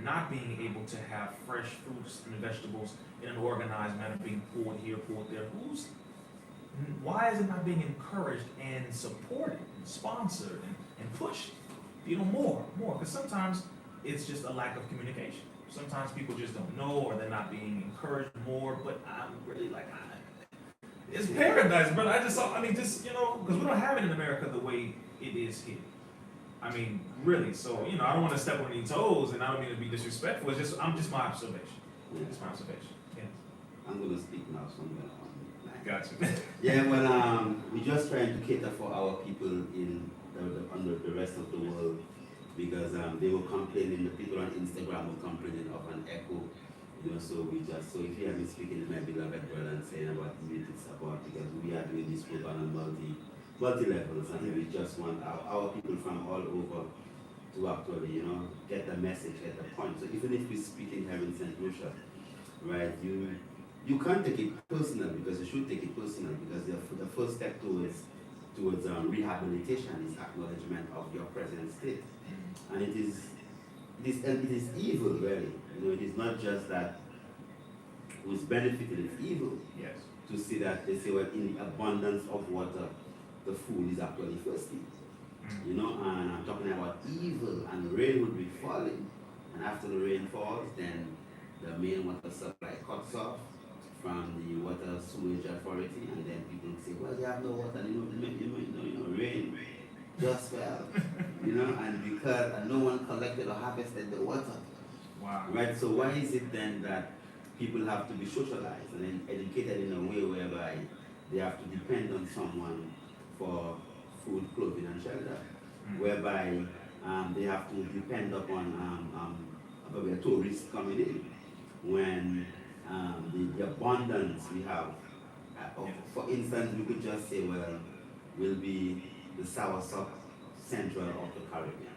[SPEAKER 2] not being able to have fresh fruits and vegetables in an organized manner being poured here, poured there. Why is it not being encouraged and supported and sponsored and pushed? More. Because sometimes it's just a lack of communication. Sometimes people just don't know, or they're not being encouraged more. But I'm really like, it's paradise, brother. Because we don't have it in America the way it is here. Really. So, I don't want to step on any toes, and I don't mean to be disrespectful. It's just my observation. It's my observation. Yes.
[SPEAKER 1] I'm going to speak now, so I'm going to
[SPEAKER 2] Got you.
[SPEAKER 1] Yeah, well, we're just trying to cater for our people in under the rest of the world, because they were complaining, the people on Instagram were complaining of an echo, so so if you hear me speaking to my beloved brother and saying about what it's about, because we are doing this program on multi levels, and we just want our people from all over to actually, get the message, get the point. So even if we're speaking here in St. Lucia, right, you can't take it personal, because you should take it personal, because the first step towards rehabilitation is acknowledgement of your present state. And it is evil, really. It is not just that who's benefited, it's evil.
[SPEAKER 2] Yes.
[SPEAKER 1] To see that they say, well, in the abundance of water, the fool is actually thirsty. And I'm talking about evil, and rain would be falling, and after the rain falls, then the main water supply cuts off from the water sewage authority, and then people say, well, you have no water, rain just fell, and because no one collected or harvested the water.
[SPEAKER 2] Wow.
[SPEAKER 1] Right, so why is it then that people have to be socialized and then educated in a way whereby they have to depend on someone for food, clothing, and shelter, whereby they have to depend upon probably a tourist coming in, when the abundance we have, for instance, we could just say, well, we'll be the soursop central of the Caribbean,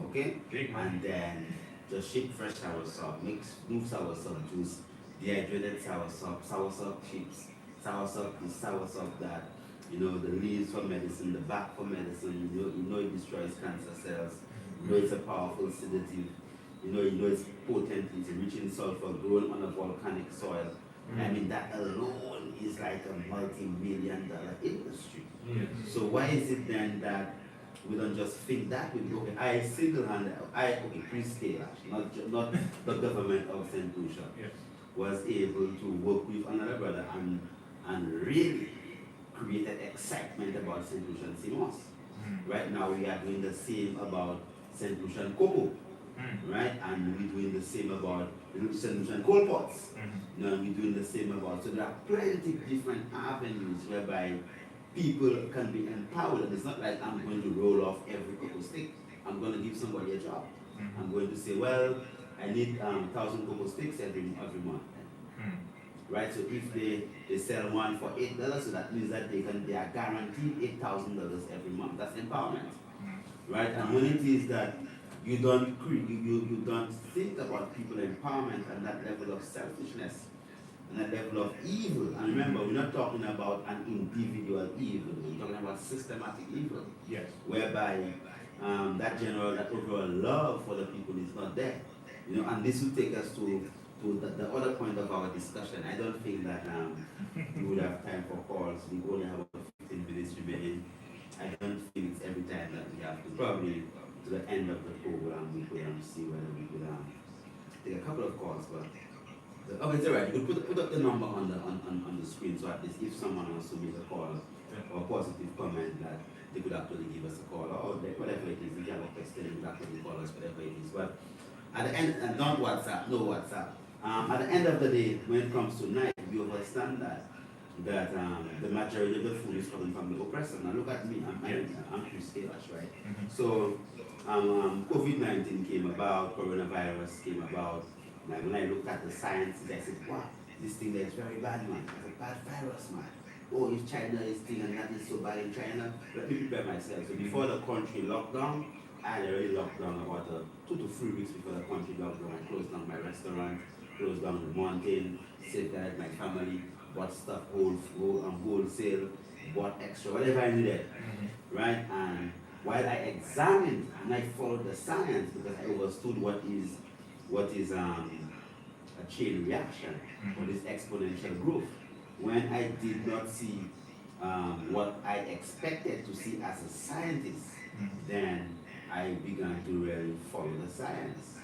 [SPEAKER 1] okay? And then just ship fresh soursop, move soursop juice, dehydrated soursop chips. Soursop is soursop that, the leaves for medicine, the bark for medicine, it destroys cancer cells, it's a powerful sedative, it's potent, it's rich in sulfur, grown on a volcanic soil. That alone is like a multi-million-dollar industry. So why is it then that we don't just think that we please scale, not the government of St. Lucia, was able to work with another brother and really created excitement about St. Lucian CMOS. Right now we are doing the same about St. Lucian cocoa, right? And we're doing the same about St. Lucian coal pots. We're doing the same about, so there are plenty of different avenues whereby people can be empowered. And it's not like I'm going to roll off every cocoa stick. I'm going to give somebody a job. I'm going to say, well, I need 1,000 cocoa sticks every month. Right, so if they sell one for $8, so that means that they are guaranteed $8,000 every month. That's empowerment, right? And when it is that you don't think about people empowerment and that level of selfishness and that level of evil. And remember, we're not talking about an individual evil. We're talking about systematic evil.
[SPEAKER 2] Yes.
[SPEAKER 1] Whereby that overall love for the people is not there. And this will take us to the other point of our discussion. I don't think that we would have time for calls. We only have about 15 minutes remaining. I don't think it's every time that we have to. Probably to the end of the program, we could see whether we could take a couple of calls. But it's all right. You could put up the number on the screen, so at least if someone wants to make a call or a positive comment, that they could actually give us a call, or whatever it is. If you have a question, you could actually call us, whatever it is. But at the end, and don't WhatsApp, no WhatsApp. At the end of the day, when it comes to night, we understand that the majority of the food is coming from the oppressor. Now look at me, I'm Chris Kalash, right? So COVID-19 came about, coronavirus came about. Like when I looked at the sciences, I said, wow, this thing there is very bad, man. It's a bad virus, man. Oh, if China is thing and that is so bad in China, let me prepare myself. So before the country locked down, I had already locked down about 2 to 3 weeks before the country locked down. I closed down my restaurant, closed down the mountain, safeguarded my family, bought stuff wholesale, bought extra, whatever I needed, right? And while I examined and I followed the science, because I understood what is what is a chain reaction, what is exponential growth. When I did not see what I expected to see as a scientist, then I began to really follow the science.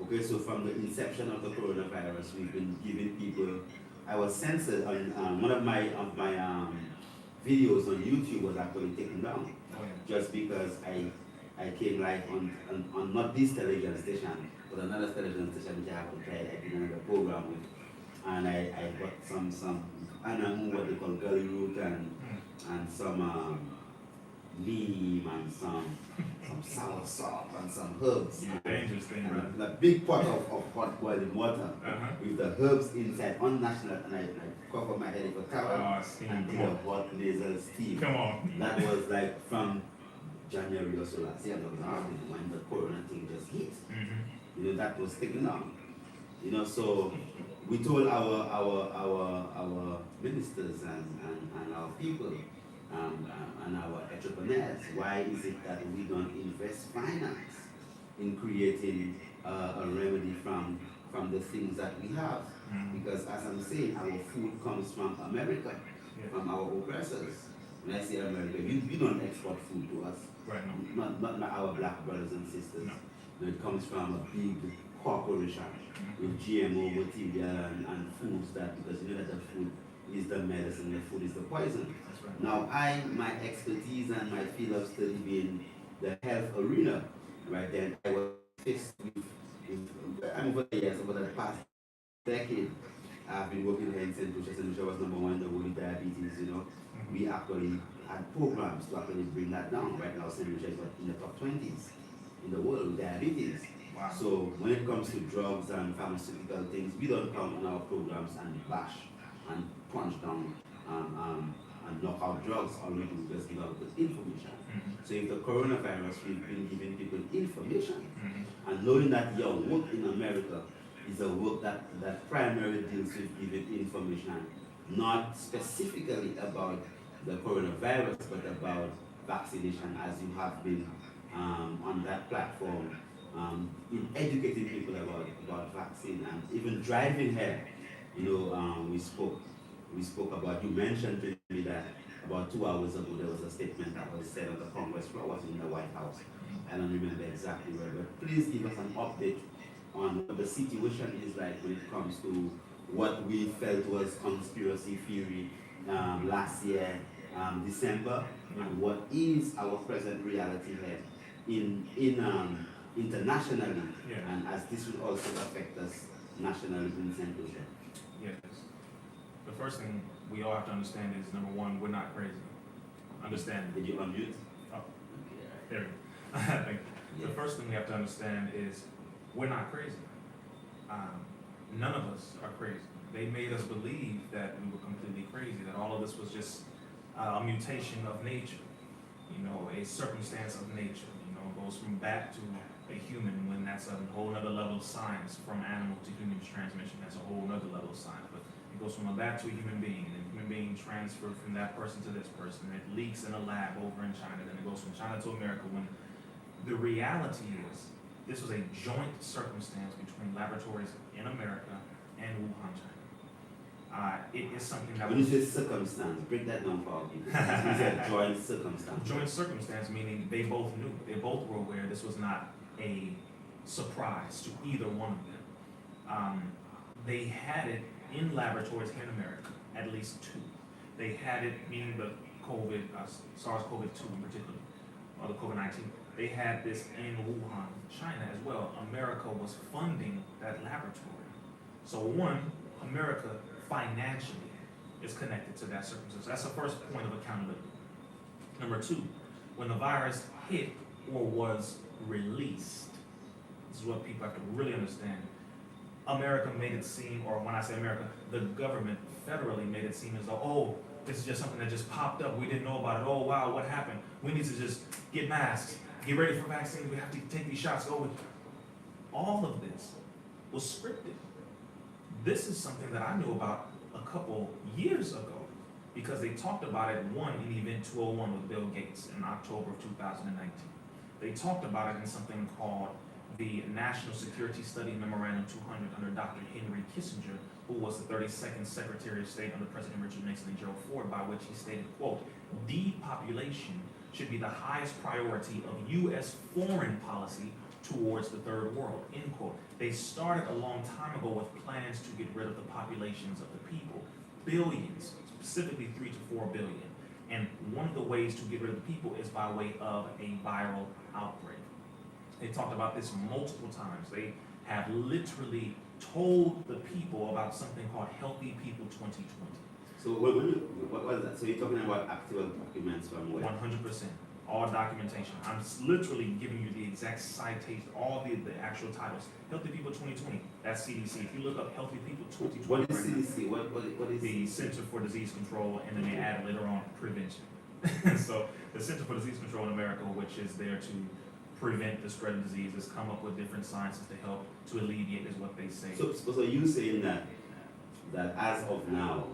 [SPEAKER 1] Okay, so from the inception of the coronavirus, we've been giving people. I was censored on one of my videos on YouTube was actually taken down just because I came live on not this television station but another television station which I haven't tried. I did another program with, and I got some anamu, what they call gully root, and some neem and some sour salt and some herbs.
[SPEAKER 2] Dangerous thing, right?
[SPEAKER 1] And a big pot of hot boiling water with the herbs inside unnatural, and I cover my head with a towel and did a hot nasal steam.
[SPEAKER 2] Come on.
[SPEAKER 1] That was like from January or so last year, when the corona thing just hit. You know, that was taken on. You know, so we told our ministers and our people and our entrepreneurs, why is it that we don't invest finance in creating a remedy from the things that we have? Because as I'm saying, our food comes from America, from our oppressors. When I say America, we don't export food to us.
[SPEAKER 2] Right,
[SPEAKER 1] Not our black brothers and sisters.
[SPEAKER 2] No.
[SPEAKER 1] It comes from a big corporation with GMO material and foods that, because you know that the food is the medicine, the food is the poison.
[SPEAKER 2] That's right.
[SPEAKER 1] Now my expertise and my field of study being the health arena, right then I was faced with I'm over the years, over the past decade, I've been working here in St. Lucia. St. Lucia was number one in the world with diabetes, you know. We actually had programs to actually bring that down. Right now, St. Lucia is in the top 20s in the world with diabetes.
[SPEAKER 2] Wow.
[SPEAKER 1] So when it comes to drugs and pharmaceutical things, we don't come on our programs and bash and punch down and knock out drugs. All we do is just give out the information. So if the coronavirus, we've been giving people information and knowing that your work in America is a work that primarily deals with giving information, not specifically about the coronavirus, but about vaccination, as you have been on that platform, in educating people about vaccine and even driving here. You know, we spoke about, you mentioned to me that about 2 hours ago there was a statement that was said on the Congress floor, was in the White House. I don't remember exactly where, but please give us an update on what the situation is like when it comes to what we felt was conspiracy theory last year, December, and what is our present reality here internationally, and as this will also affect us nationally in St. Lucia.
[SPEAKER 2] Yes. The first thing we all have to understand is, number one, we're not crazy. Understand.
[SPEAKER 1] Did you unmute?
[SPEAKER 2] Oh, there we go. Thank you. The first thing we have to understand is we're not crazy. None of us are crazy. They made us believe that we were completely crazy, that all of this was just a mutation of nature, you know, a circumstance of nature, you know, goes from bat to a human, when that's a whole other level of science. From animal to human transmission, that's a whole other level of science. But it goes from a bat to a human being, and the human being transferred from that person to this person. It leaks in a lab over in China, then it goes from China to America, when the reality is this was a joint circumstance between laboratories in America and Wuhan, China. It is something that
[SPEAKER 1] when you say circumstance, break that down for all people. You said joint circumstance.
[SPEAKER 2] Joint circumstance, meaning they both knew, they both were aware this was not a surprise to either one of them. They had it in laboratories here in America, at least two. They had it, meaning the COVID, SARS-CoV-2 in particular, or the COVID-19. They had this in Wuhan, China as well. America was funding that laboratory. So one, America financially is connected to that circumstance. That's the first point of accountability. Number two, when the virus hit or was released, this is what people have to really understand. America made it seem, or when I say America, the government federally made it seem as though, oh, this is just something that just popped up. We didn't know about it. Oh, wow, what happened? We need to just get masks, get ready for vaccines. We have to take these shots. Oh, all of this was scripted. This is something that I knew about a couple years ago, because they talked about it, one, in Event 201 with Bill Gates in October of 2019. They talked about it in something called the National Security Study Memorandum 200 under Dr. Henry Kissinger, who was the 32nd Secretary of State under President Richard Nixon and Gerald Ford, by which he stated, quote, "Depopulation should be the highest priority of U.S. foreign policy towards the third world," end quote. They started a long time ago with plans to get rid of the populations of the people, billions, specifically 3 to 4 billion. And one of the ways to get rid of the people is by way of a viral outbreak. They talked about this multiple times. They have literally told the people about something called Healthy People 2020.
[SPEAKER 1] So what was that? So you're talking about actual documents from where?
[SPEAKER 2] 100%. All documentation. I'm literally giving you the exact citation, all the actual titles. Healthy People 2020, that's CDC. If you look up Healthy People 2020,
[SPEAKER 1] What is CDC? What is
[SPEAKER 2] the Center for Disease Control, and then they added later on prevention. So the Center for Disease Control in America, which is there to prevent the spread of disease, has come up with different sciences to help to alleviate, is what they say.
[SPEAKER 1] So you saying that as of now,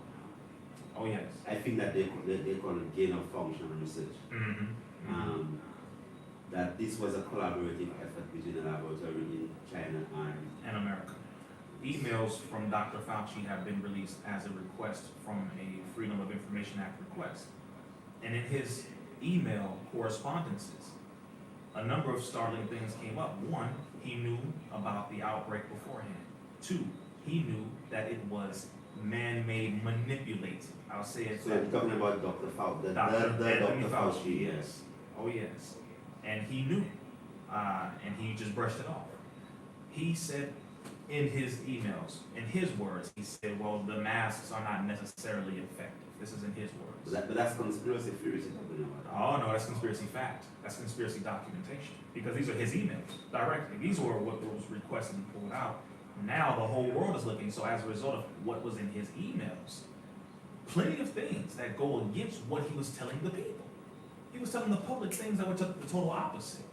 [SPEAKER 2] Oh yes.
[SPEAKER 1] I think that they call it gain of function research.
[SPEAKER 2] Mm-hmm.
[SPEAKER 1] That this was a collaborative effort between a laboratory in China
[SPEAKER 2] And America. Emails from Dr. Fauci have been released as a request from a Freedom of Information Act request. And in his email correspondences, a number of startling things came up. One, he knew about the outbreak beforehand. Two, he knew that it was man-made, manipulated. I'll say it.
[SPEAKER 1] So you're talking about Dr. Fauci,
[SPEAKER 2] Dr.
[SPEAKER 1] Dr. Fauci,
[SPEAKER 2] yes. Oh yes. And he knew, and he just brushed it off. He said in his emails, in his words, he said, well, the masks are not necessarily effective. This is in his words.
[SPEAKER 1] But that's conspiracy theories you're talking about.
[SPEAKER 2] Oh no, that's conspiracy fact. That's conspiracy documentation. Because these are his emails directly. These were what was requested and pulled out. Now the whole world is looking, so as a result of what was in his emails, plenty of things that go against what he was telling the people. He was telling the public things that were the total opposite.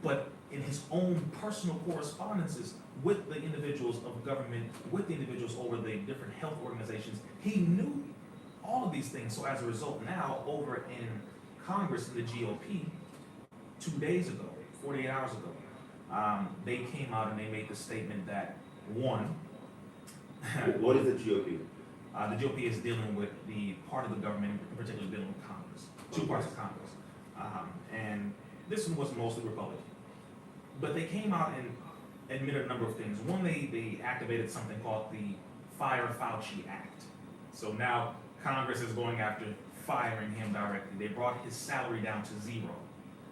[SPEAKER 2] But in his own personal correspondences with the individuals of government, with the individuals over the different health organizations, he knew all of these things. So as a result, now over in Congress, in the GOP, 2 days ago, 48 hours ago, they came out and they made the statement that, one,
[SPEAKER 1] What is the GOP?
[SPEAKER 2] the GOP is dealing with the part of the government, in particular dealing with Congress, two parts of Congress. And this one was mostly Republican. But they came out and admitted a number of things. One, they activated something called the Fire Fauci Act. So now Congress is going after firing him directly. They brought his salary down to zero.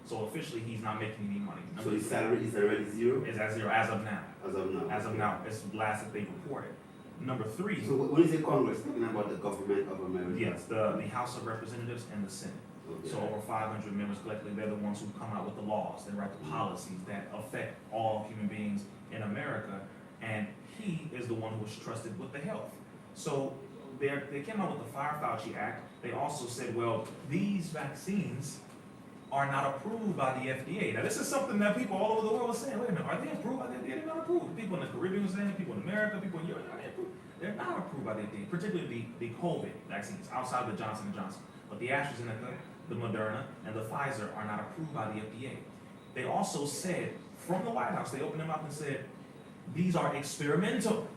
[SPEAKER 2] So officially he's not making any money.
[SPEAKER 1] So his salary is already zero?
[SPEAKER 2] Is at zero as of now.
[SPEAKER 1] As of now.
[SPEAKER 2] As of now. It's the last that they reported. Number three.
[SPEAKER 1] So when is the Congress talking about the government of America?
[SPEAKER 2] Yes, the House of Representatives and the Senate.
[SPEAKER 1] Okay.
[SPEAKER 2] So over 500 members collectively, they're the ones who come out with the laws, they write the policies that affect all human beings in America, and he is the one who was trusted with the health. So they came out with the Fire Fauci Act. They also said, well, these vaccines are not approved by the FDA. Now this is something that people all over the world are saying, wait a minute, are they approved by the FDA? They're not approved. People in the Caribbean are saying, people in America, people in Europe, are they approved? They're not approved by the FDA, particularly the COVID vaccines outside the Johnson & Johnson. But the AstraZeneca, the Moderna, and the Pfizer are not approved by the FDA. They also said, from the White House, they opened them up and said, these are experimental.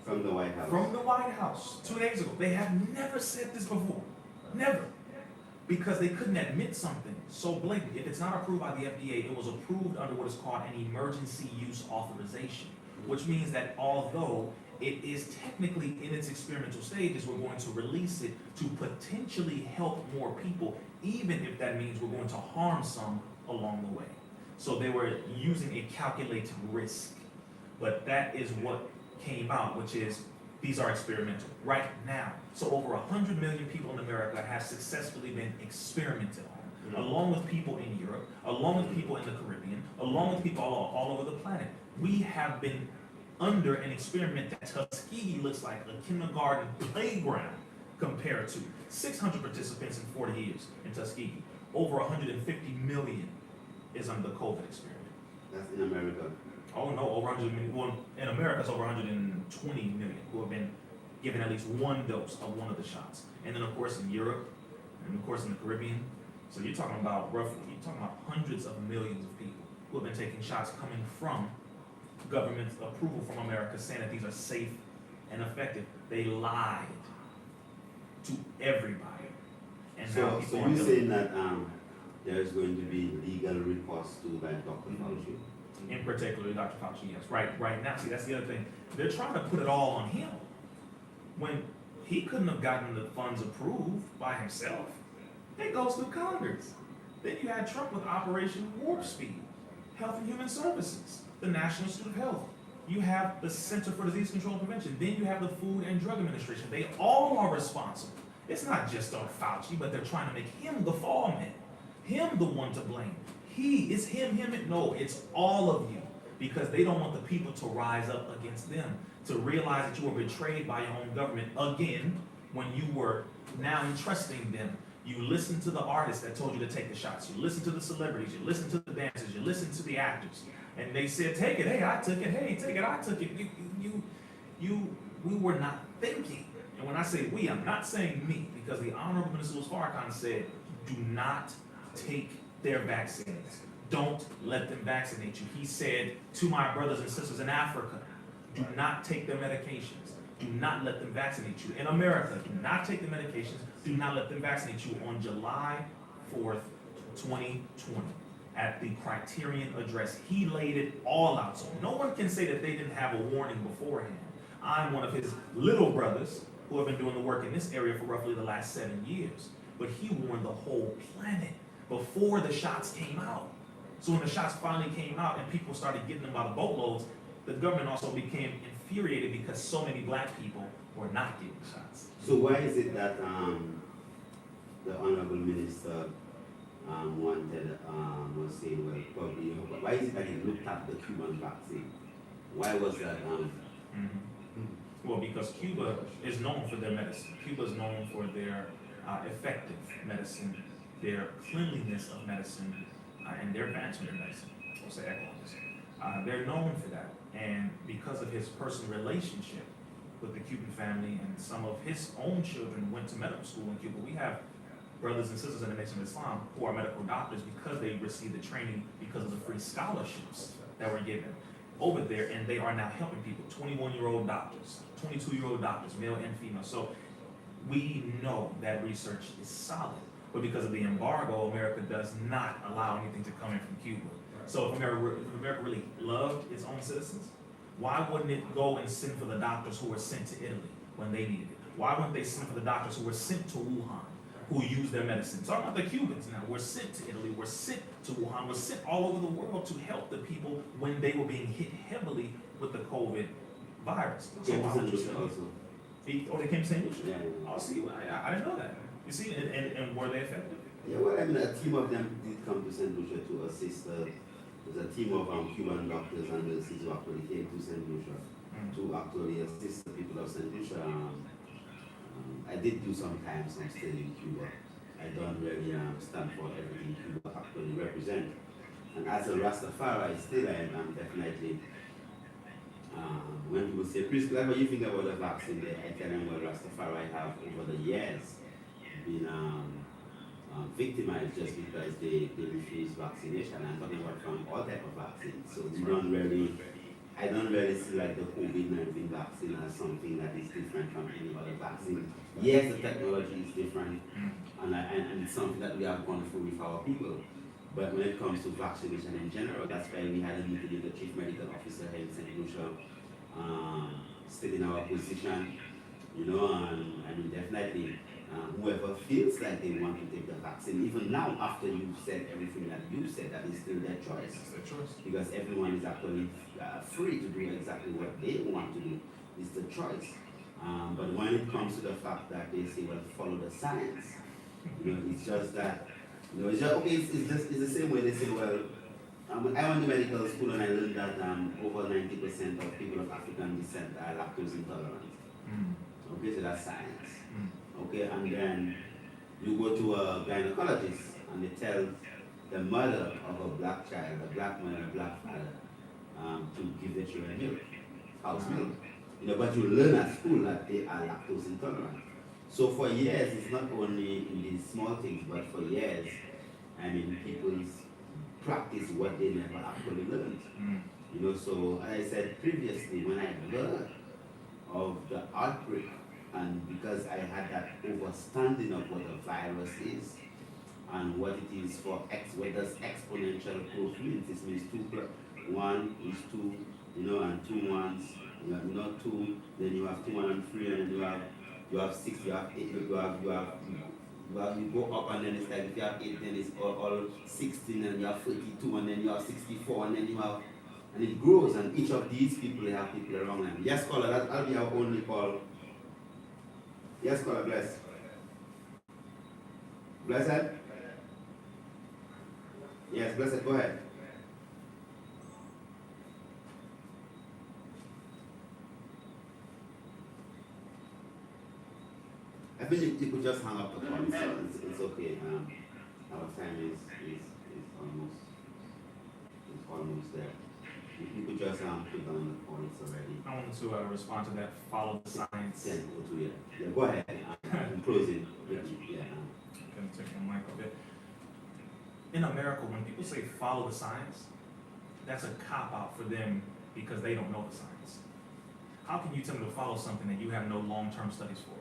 [SPEAKER 1] From the White House?
[SPEAKER 2] From the White House, 2 days ago. They have never said this before. Never. Because they couldn't admit something so blatant. If it's not approved by the FDA, it was approved under what is called an emergency use authorization, which means that although it is technically in its experimental stages, we're going to release it to potentially help more people, even if that means we're going to harm some along the way. So they were using a calculated risk. But that is what came out, which is these are experimental right now. So over 100 million people in America have successfully been experimented on, along with people in Europe, along with people in the Caribbean, along with people all over the planet. We have been under an experiment that Tuskegee looks like a kindergarten playground compared to 600 participants in 40 years in Tuskegee. Over 150 million is under the COVID experiment.
[SPEAKER 1] That's in America.
[SPEAKER 2] Oh no, over 100 million. Well, in America, it's over 120 million who have been given at least one dose of one of the shots. And then of course in Europe, and of course in the Caribbean. So you're talking about roughly, you're talking about hundreds of millions of people who have been taking shots coming from government approval from America saying that these are safe and effective. They lied to everybody. And now
[SPEAKER 1] So
[SPEAKER 2] people
[SPEAKER 1] you're
[SPEAKER 2] are
[SPEAKER 1] saying that there's going to be legal recourse to like Dr. Fauci?
[SPEAKER 2] in particular, Dr. Fauci, yes. Right now, see, that's the other thing. They're trying to put it all on him. When he couldn't have gotten the funds approved by himself, it goes through Congress. Then you had Trump with Operation Warp Speed, Health and Human Services, the National Institute of Health. You have the Center for Disease Control and Prevention. Then you have the Food and Drug Administration. They all are responsible. It's not just on Fauci, but they're trying to make him the fall man, him the one to blame. It's him, no, it's all of you, because they don't want the people to rise up against them, to realize that you were betrayed by your own government again when you were now entrusting them. You listened to the artists that told you to take the shots. You listened to the celebrities. You listened to the dancers. You listened to the actors. And they said, take it. Hey, I took it. Hey, take it. I took it. We were not thinking. And when I say we, I'm not saying me, because the Honorable Minister Louis Farrakhan said, do not take their vaccines. Don't let them vaccinate you. He said to my brothers and sisters in Africa, do not take their medications. Do not let them vaccinate you. In America, do not take the medications. Do not let them vaccinate you on July 4th, 2020. At the Criterion Address, he laid it all out. So no one can say that they didn't have a warning beforehand. I'm one of his little brothers who have been doing the work in this area for roughly the last 7 years. But he warned the whole planet before the shots came out. So when the shots finally came out and people started getting them by the boatloads, the government also became infuriated because so many black people were not getting shots.
[SPEAKER 1] So why is it that the Honorable Minister wanted, was saying, well, probably, why is it that he looked at the Cuban vaccine? Why was that?
[SPEAKER 2] Well, because Cuba is known for their medicine. Cuba is known for their effective medicine, their cleanliness of medicine, and their advancement in medicine. We'll say excellence. They're known for that. And because of his personal relationship with the Cuban family, and some of his own children went to medical school in Cuba, we have brothers and sisters in the Nation of Islam who are medical doctors because they received the training because of the free scholarships that were given over there, and they are now helping people, 21-year-old doctors, 22-year-old doctors, male and female. So we know that research is solid, but because of the embargo, America does not allow anything to come in from Cuba. So if America really loved its own citizens, why wouldn't it go and send for the doctors who were sent to Italy when they needed it? Why wouldn't they send for the doctors who were sent to Wuhan, who used their medicine? Talking about the Cubans now, were sent to Italy, were sent to Wuhan, were sent all over the world to help the people when they were being hit heavily with the COVID virus. So
[SPEAKER 1] Came to
[SPEAKER 2] why
[SPEAKER 1] St.
[SPEAKER 2] would you
[SPEAKER 1] Lucia
[SPEAKER 2] say-
[SPEAKER 1] also.
[SPEAKER 2] They came to St. Lucia?
[SPEAKER 1] Yeah.
[SPEAKER 2] Oh, see, I didn't know that. You see, and were they effective?
[SPEAKER 1] Yeah, well, I mean, a team of them did come to St. Lucia to assist. There's a team of Cuban doctors and nurses who actually came to St. Lucia to actually assist the people of St. Lucia. I did do some stay in Cuba. I don't really stand for everything Cuba actually represent. And as a Rastafari, still I am definitely, when people say, Chris, like what you think about the vaccine, I tell them what Rastafari have over the years been victimized just because they refuse vaccination. I'm talking about from all type of vaccines. So I don't really see like the COVID-19 vaccine as something that is different from any other vaccine. Yes, the technology is different, and it's something that we have gone through with our people. But when it comes to vaccination in general, that's why we had a meeting with the Chief Medical Officer here in St. Lucia, stating our position, and I mean, definitely, whoever feels like they want to take the vaccine, even now after you've said everything that you said, that is still their choice.
[SPEAKER 2] It's their choice.
[SPEAKER 1] Because everyone is actually free to do exactly what they want to do. It's the choice. But when it comes to the fact that they say, well, follow the science, it's just that, it's just, okay, it's the same way they say, well, I went to medical school and I learned that over 90% of people of African descent are lactose intolerant. Okay, so that's science. Okay, and then you go to a gynecologist and they tell the mother of a black child, a black mother, a black father, to give their children milk, house milk. But you learn at school that they are lactose intolerant. So for years, it's not only in these small things, but for years, I mean, people's practice what they never actually learned. You know, so as I said previously, when I learned of the outbreak, and because I had that understanding of what a virus is and what it is for what does exponential growth means. This means 1 is 2, you know, and 2 ones, you have not 2, then you have 2 and 3, and then you have 6, you have 8, you go up, and then it's like if you have 8, then it's all 16, and you have 32, and then you have 64, and then you have, and it grows, and each of these people, they have people around them. Yes, caller, that'll be our only call. Yes, caller, bless. Blessed? Yes, blessed, go ahead. I think you could just hang up the call, so it's okay. Our time is almost there. You could just put down the points already.
[SPEAKER 2] I wanted to respond to that, follow the science.
[SPEAKER 1] Yeah, go ahead. I'm closing. Yeah.
[SPEAKER 2] Can take my mic a bit. In America, when people say follow the science, that's a cop-out for them because they don't know the science. How can you tell me to follow something that you have no long-term studies for?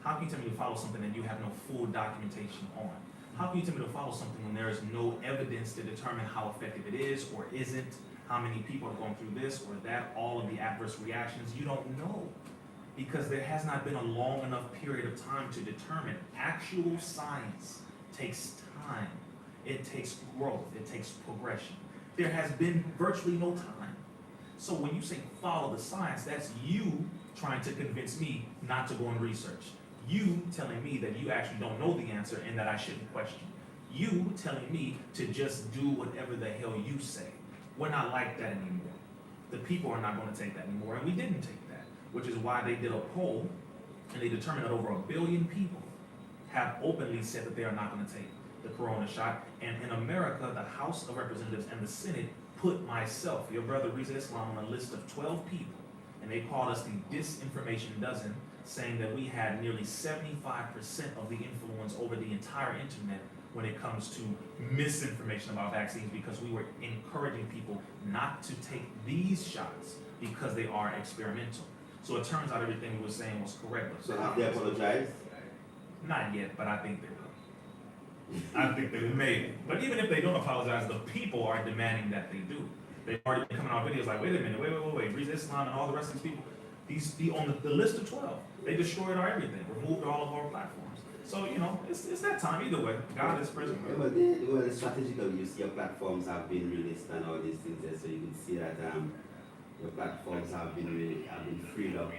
[SPEAKER 2] How can you tell me to follow something that you have no full documentation on? How can you tell me to follow something when there is no evidence to determine how effective it is or isn't? How many people are going through this or that, all of the adverse reactions? You don't know because there has not been a long enough period of time to determine. Actual science takes time. It takes growth. It takes progression. There has been virtually no time. So when you say follow the science, that's you trying to convince me not to go and research. You telling me that you actually don't know the answer and that I shouldn't question. You telling me to just do whatever the hell you say. We're not like that anymore. The people are not going to take that anymore, and we didn't take that, which is why they did a poll, and they determined that over 1 billion people have openly said that they are not going to take the corona shot. And in America, the House of Representatives and the Senate put myself, your brother Riza Islam, on a list of 12 people, and they called us the disinformation dozen, saying that we had nearly 75% of the influence over the entire internet when it comes to misinformation about vaccines, because we were encouraging people not to take these shots because they are experimental. So it turns out everything we were saying was correct.
[SPEAKER 1] So have they apologized?
[SPEAKER 2] Not yet, but I think they will. I think they may. But even if they don't apologize, the people are demanding that they do. They've already been coming out videos like, wait a minute, wait. Riza Islam and all the rest of these people, on the list of 12, they destroyed our everything, removed all of our platforms. So, you know, it's that time either way. God is present.
[SPEAKER 1] Yeah, well, strategically, you see your platforms have been released and all these things there, so you can see that your platforms have been freed up,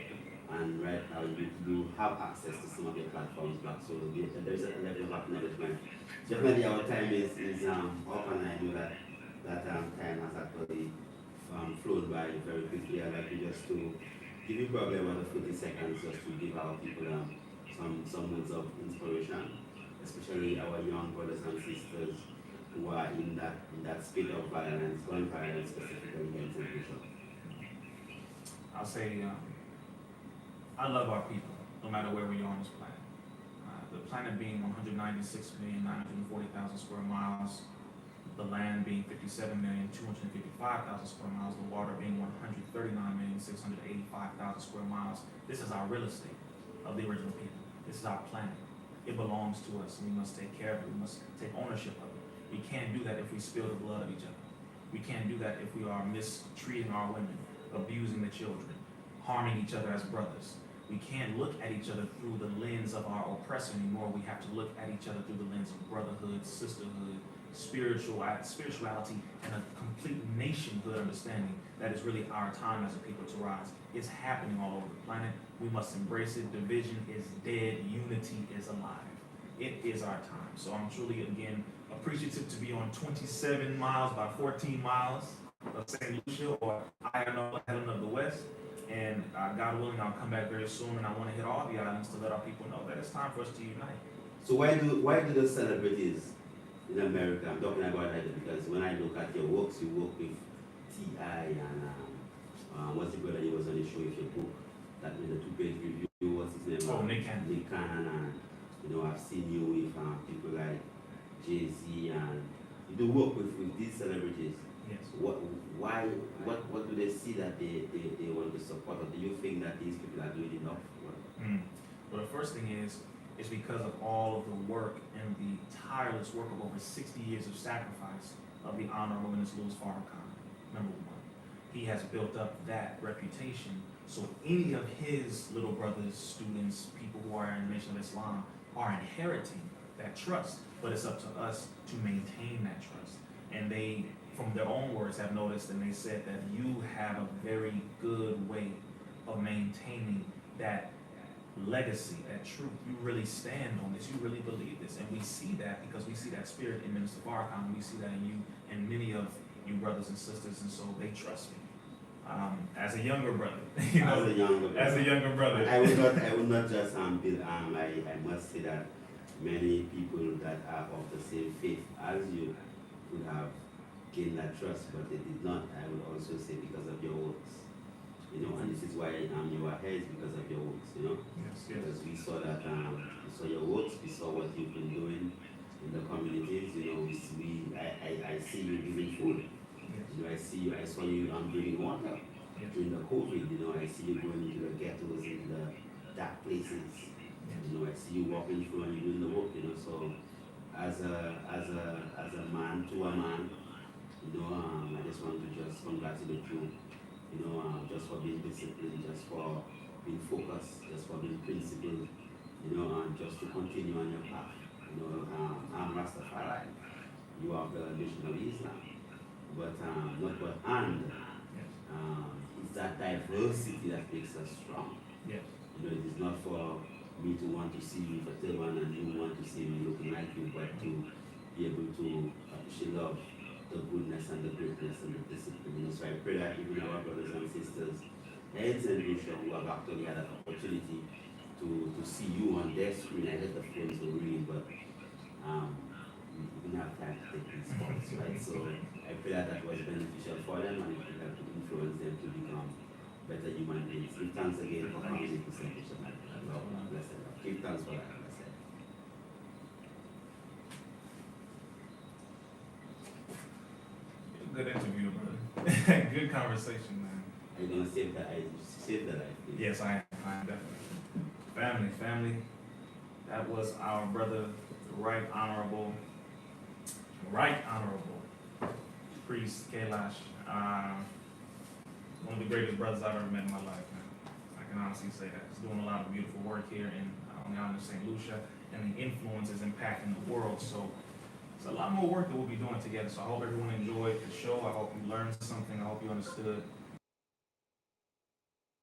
[SPEAKER 1] and right now you have access to some of your platforms back. So there's a level of acknowledgement. Definitely, our time is up, and I know that time has actually flown by very quickly. I'd like to just to give you probably about 40 seconds just to give our people some words of inspiration, especially our young brothers and sisters who are in that state of violence, gun violence specifically against Bishop.
[SPEAKER 2] I'll say, I love our people, no matter where we are on this planet. The planet being 196,940,000 square miles, the land being 57,255,000 square miles, the water being 139,685,000 square miles. This is our real estate of the original people. This is our planet. It belongs to us, and we must take care of it. We must take ownership of it. We can't do that if we spill the blood of each other. We can't do that if we are mistreating our women, abusing the children, harming each other as brothers. We can't look at each other through the lens of our oppressor anymore. We have to look at each other through the lens of brotherhood, sisterhood, spirituality, and a complete nationhood understanding that is really our time as a people to rise. It's happening all over the planet. We must embrace it. Division is dead. Unity is alive. It is our time. So I'm truly, again, appreciative to be on 27 miles by 14 miles of St. Lucia, or Island of the West. And God willing, I'll come back very soon, and I want to hit all the islands to let our people know that it's time for us to unite.
[SPEAKER 1] So why do the celebrities in America, I'm talking about that because when I look at your works, you work with T.I. and what's the brother he was on the show with your book that made a 2-page review, what's his name?
[SPEAKER 2] Oh, Nick Cannon.
[SPEAKER 1] And I've seen you with people like Jay-Z and you do work with these celebrities.
[SPEAKER 2] Yes.
[SPEAKER 1] What do they see that they want to support, or do you think that these people are doing enough?
[SPEAKER 2] Well, the first thing is because of all of the work and the tireless work of over 60 years of sacrifice of the Honorable Minister Louis Farrakhan, number one. He has built up that reputation, so any of his little brothers, students, people who are in the Nation of Islam are inheriting that trust, but it's up to us to maintain that trust. And they, from their own words, have noticed, and they said that you have a very good way of maintaining that legacy, that truth. You really stand on this. You really believe this. And we see that because we see that spirit in Minister Farrakhan. We see that in you and many of you brothers and sisters. And so they trust me. As a younger brother, you know, as a younger brother.
[SPEAKER 1] I would not just build I must say that many people that are of the same faith as you could have gained that trust, but they did not. I would also say because of your works. You know, and this is why you are here, is because of your works, you know?
[SPEAKER 2] Yes,
[SPEAKER 1] Because we saw that, we saw your works, we saw what you've been doing in the communities, you know, I see you giving food.
[SPEAKER 2] Yes.
[SPEAKER 1] You know, I saw you bringing water
[SPEAKER 2] Yes.
[SPEAKER 1] during the COVID, you know, I see you going into the ghettos, into the dark places.
[SPEAKER 2] Yes.
[SPEAKER 1] You know, I see you walking through and you doing the work, you know, so as a man to a man, you know, I just want to just congratulate you. You know, just for being disciplined, just for being focused, just for being principled, you know, and just to continue on your path. You know, I'm Rastafari. You are the Nation of Islam. But it's that diversity that makes us strong.
[SPEAKER 2] Yes.
[SPEAKER 1] You know, it is not for me to want to see you for turban and you want to see me looking like you, but to be able to appreciate love, the goodness and the greatness and the discipline. You know, so I pray that even our brothers and sisters in St. Lucia who have actually had an opportunity to see you on their screen. I heard the phones were ringing, but we didn't have time to take these calls, right? So I pray that that was beneficial for them and it will help to influence them to become better human beings. Give thanks again for coming to St. Lucia. Lord, bless them. Give thanks for that.
[SPEAKER 2] Good interview, brother. Good conversation, man.
[SPEAKER 1] Are you going to save the life? Please?
[SPEAKER 2] Yes, I am definitely. Family. That was our brother, the Right Honorable Priest Kailash. One of the greatest brothers I've ever met in my life, man. I can honestly say that. He's doing a lot of beautiful work here on the island of St. Lucia, and the influence is impacting the world. So it's a lot more work that we'll be doing together. So I hope everyone enjoyed the show. I hope you learned something. I hope you understood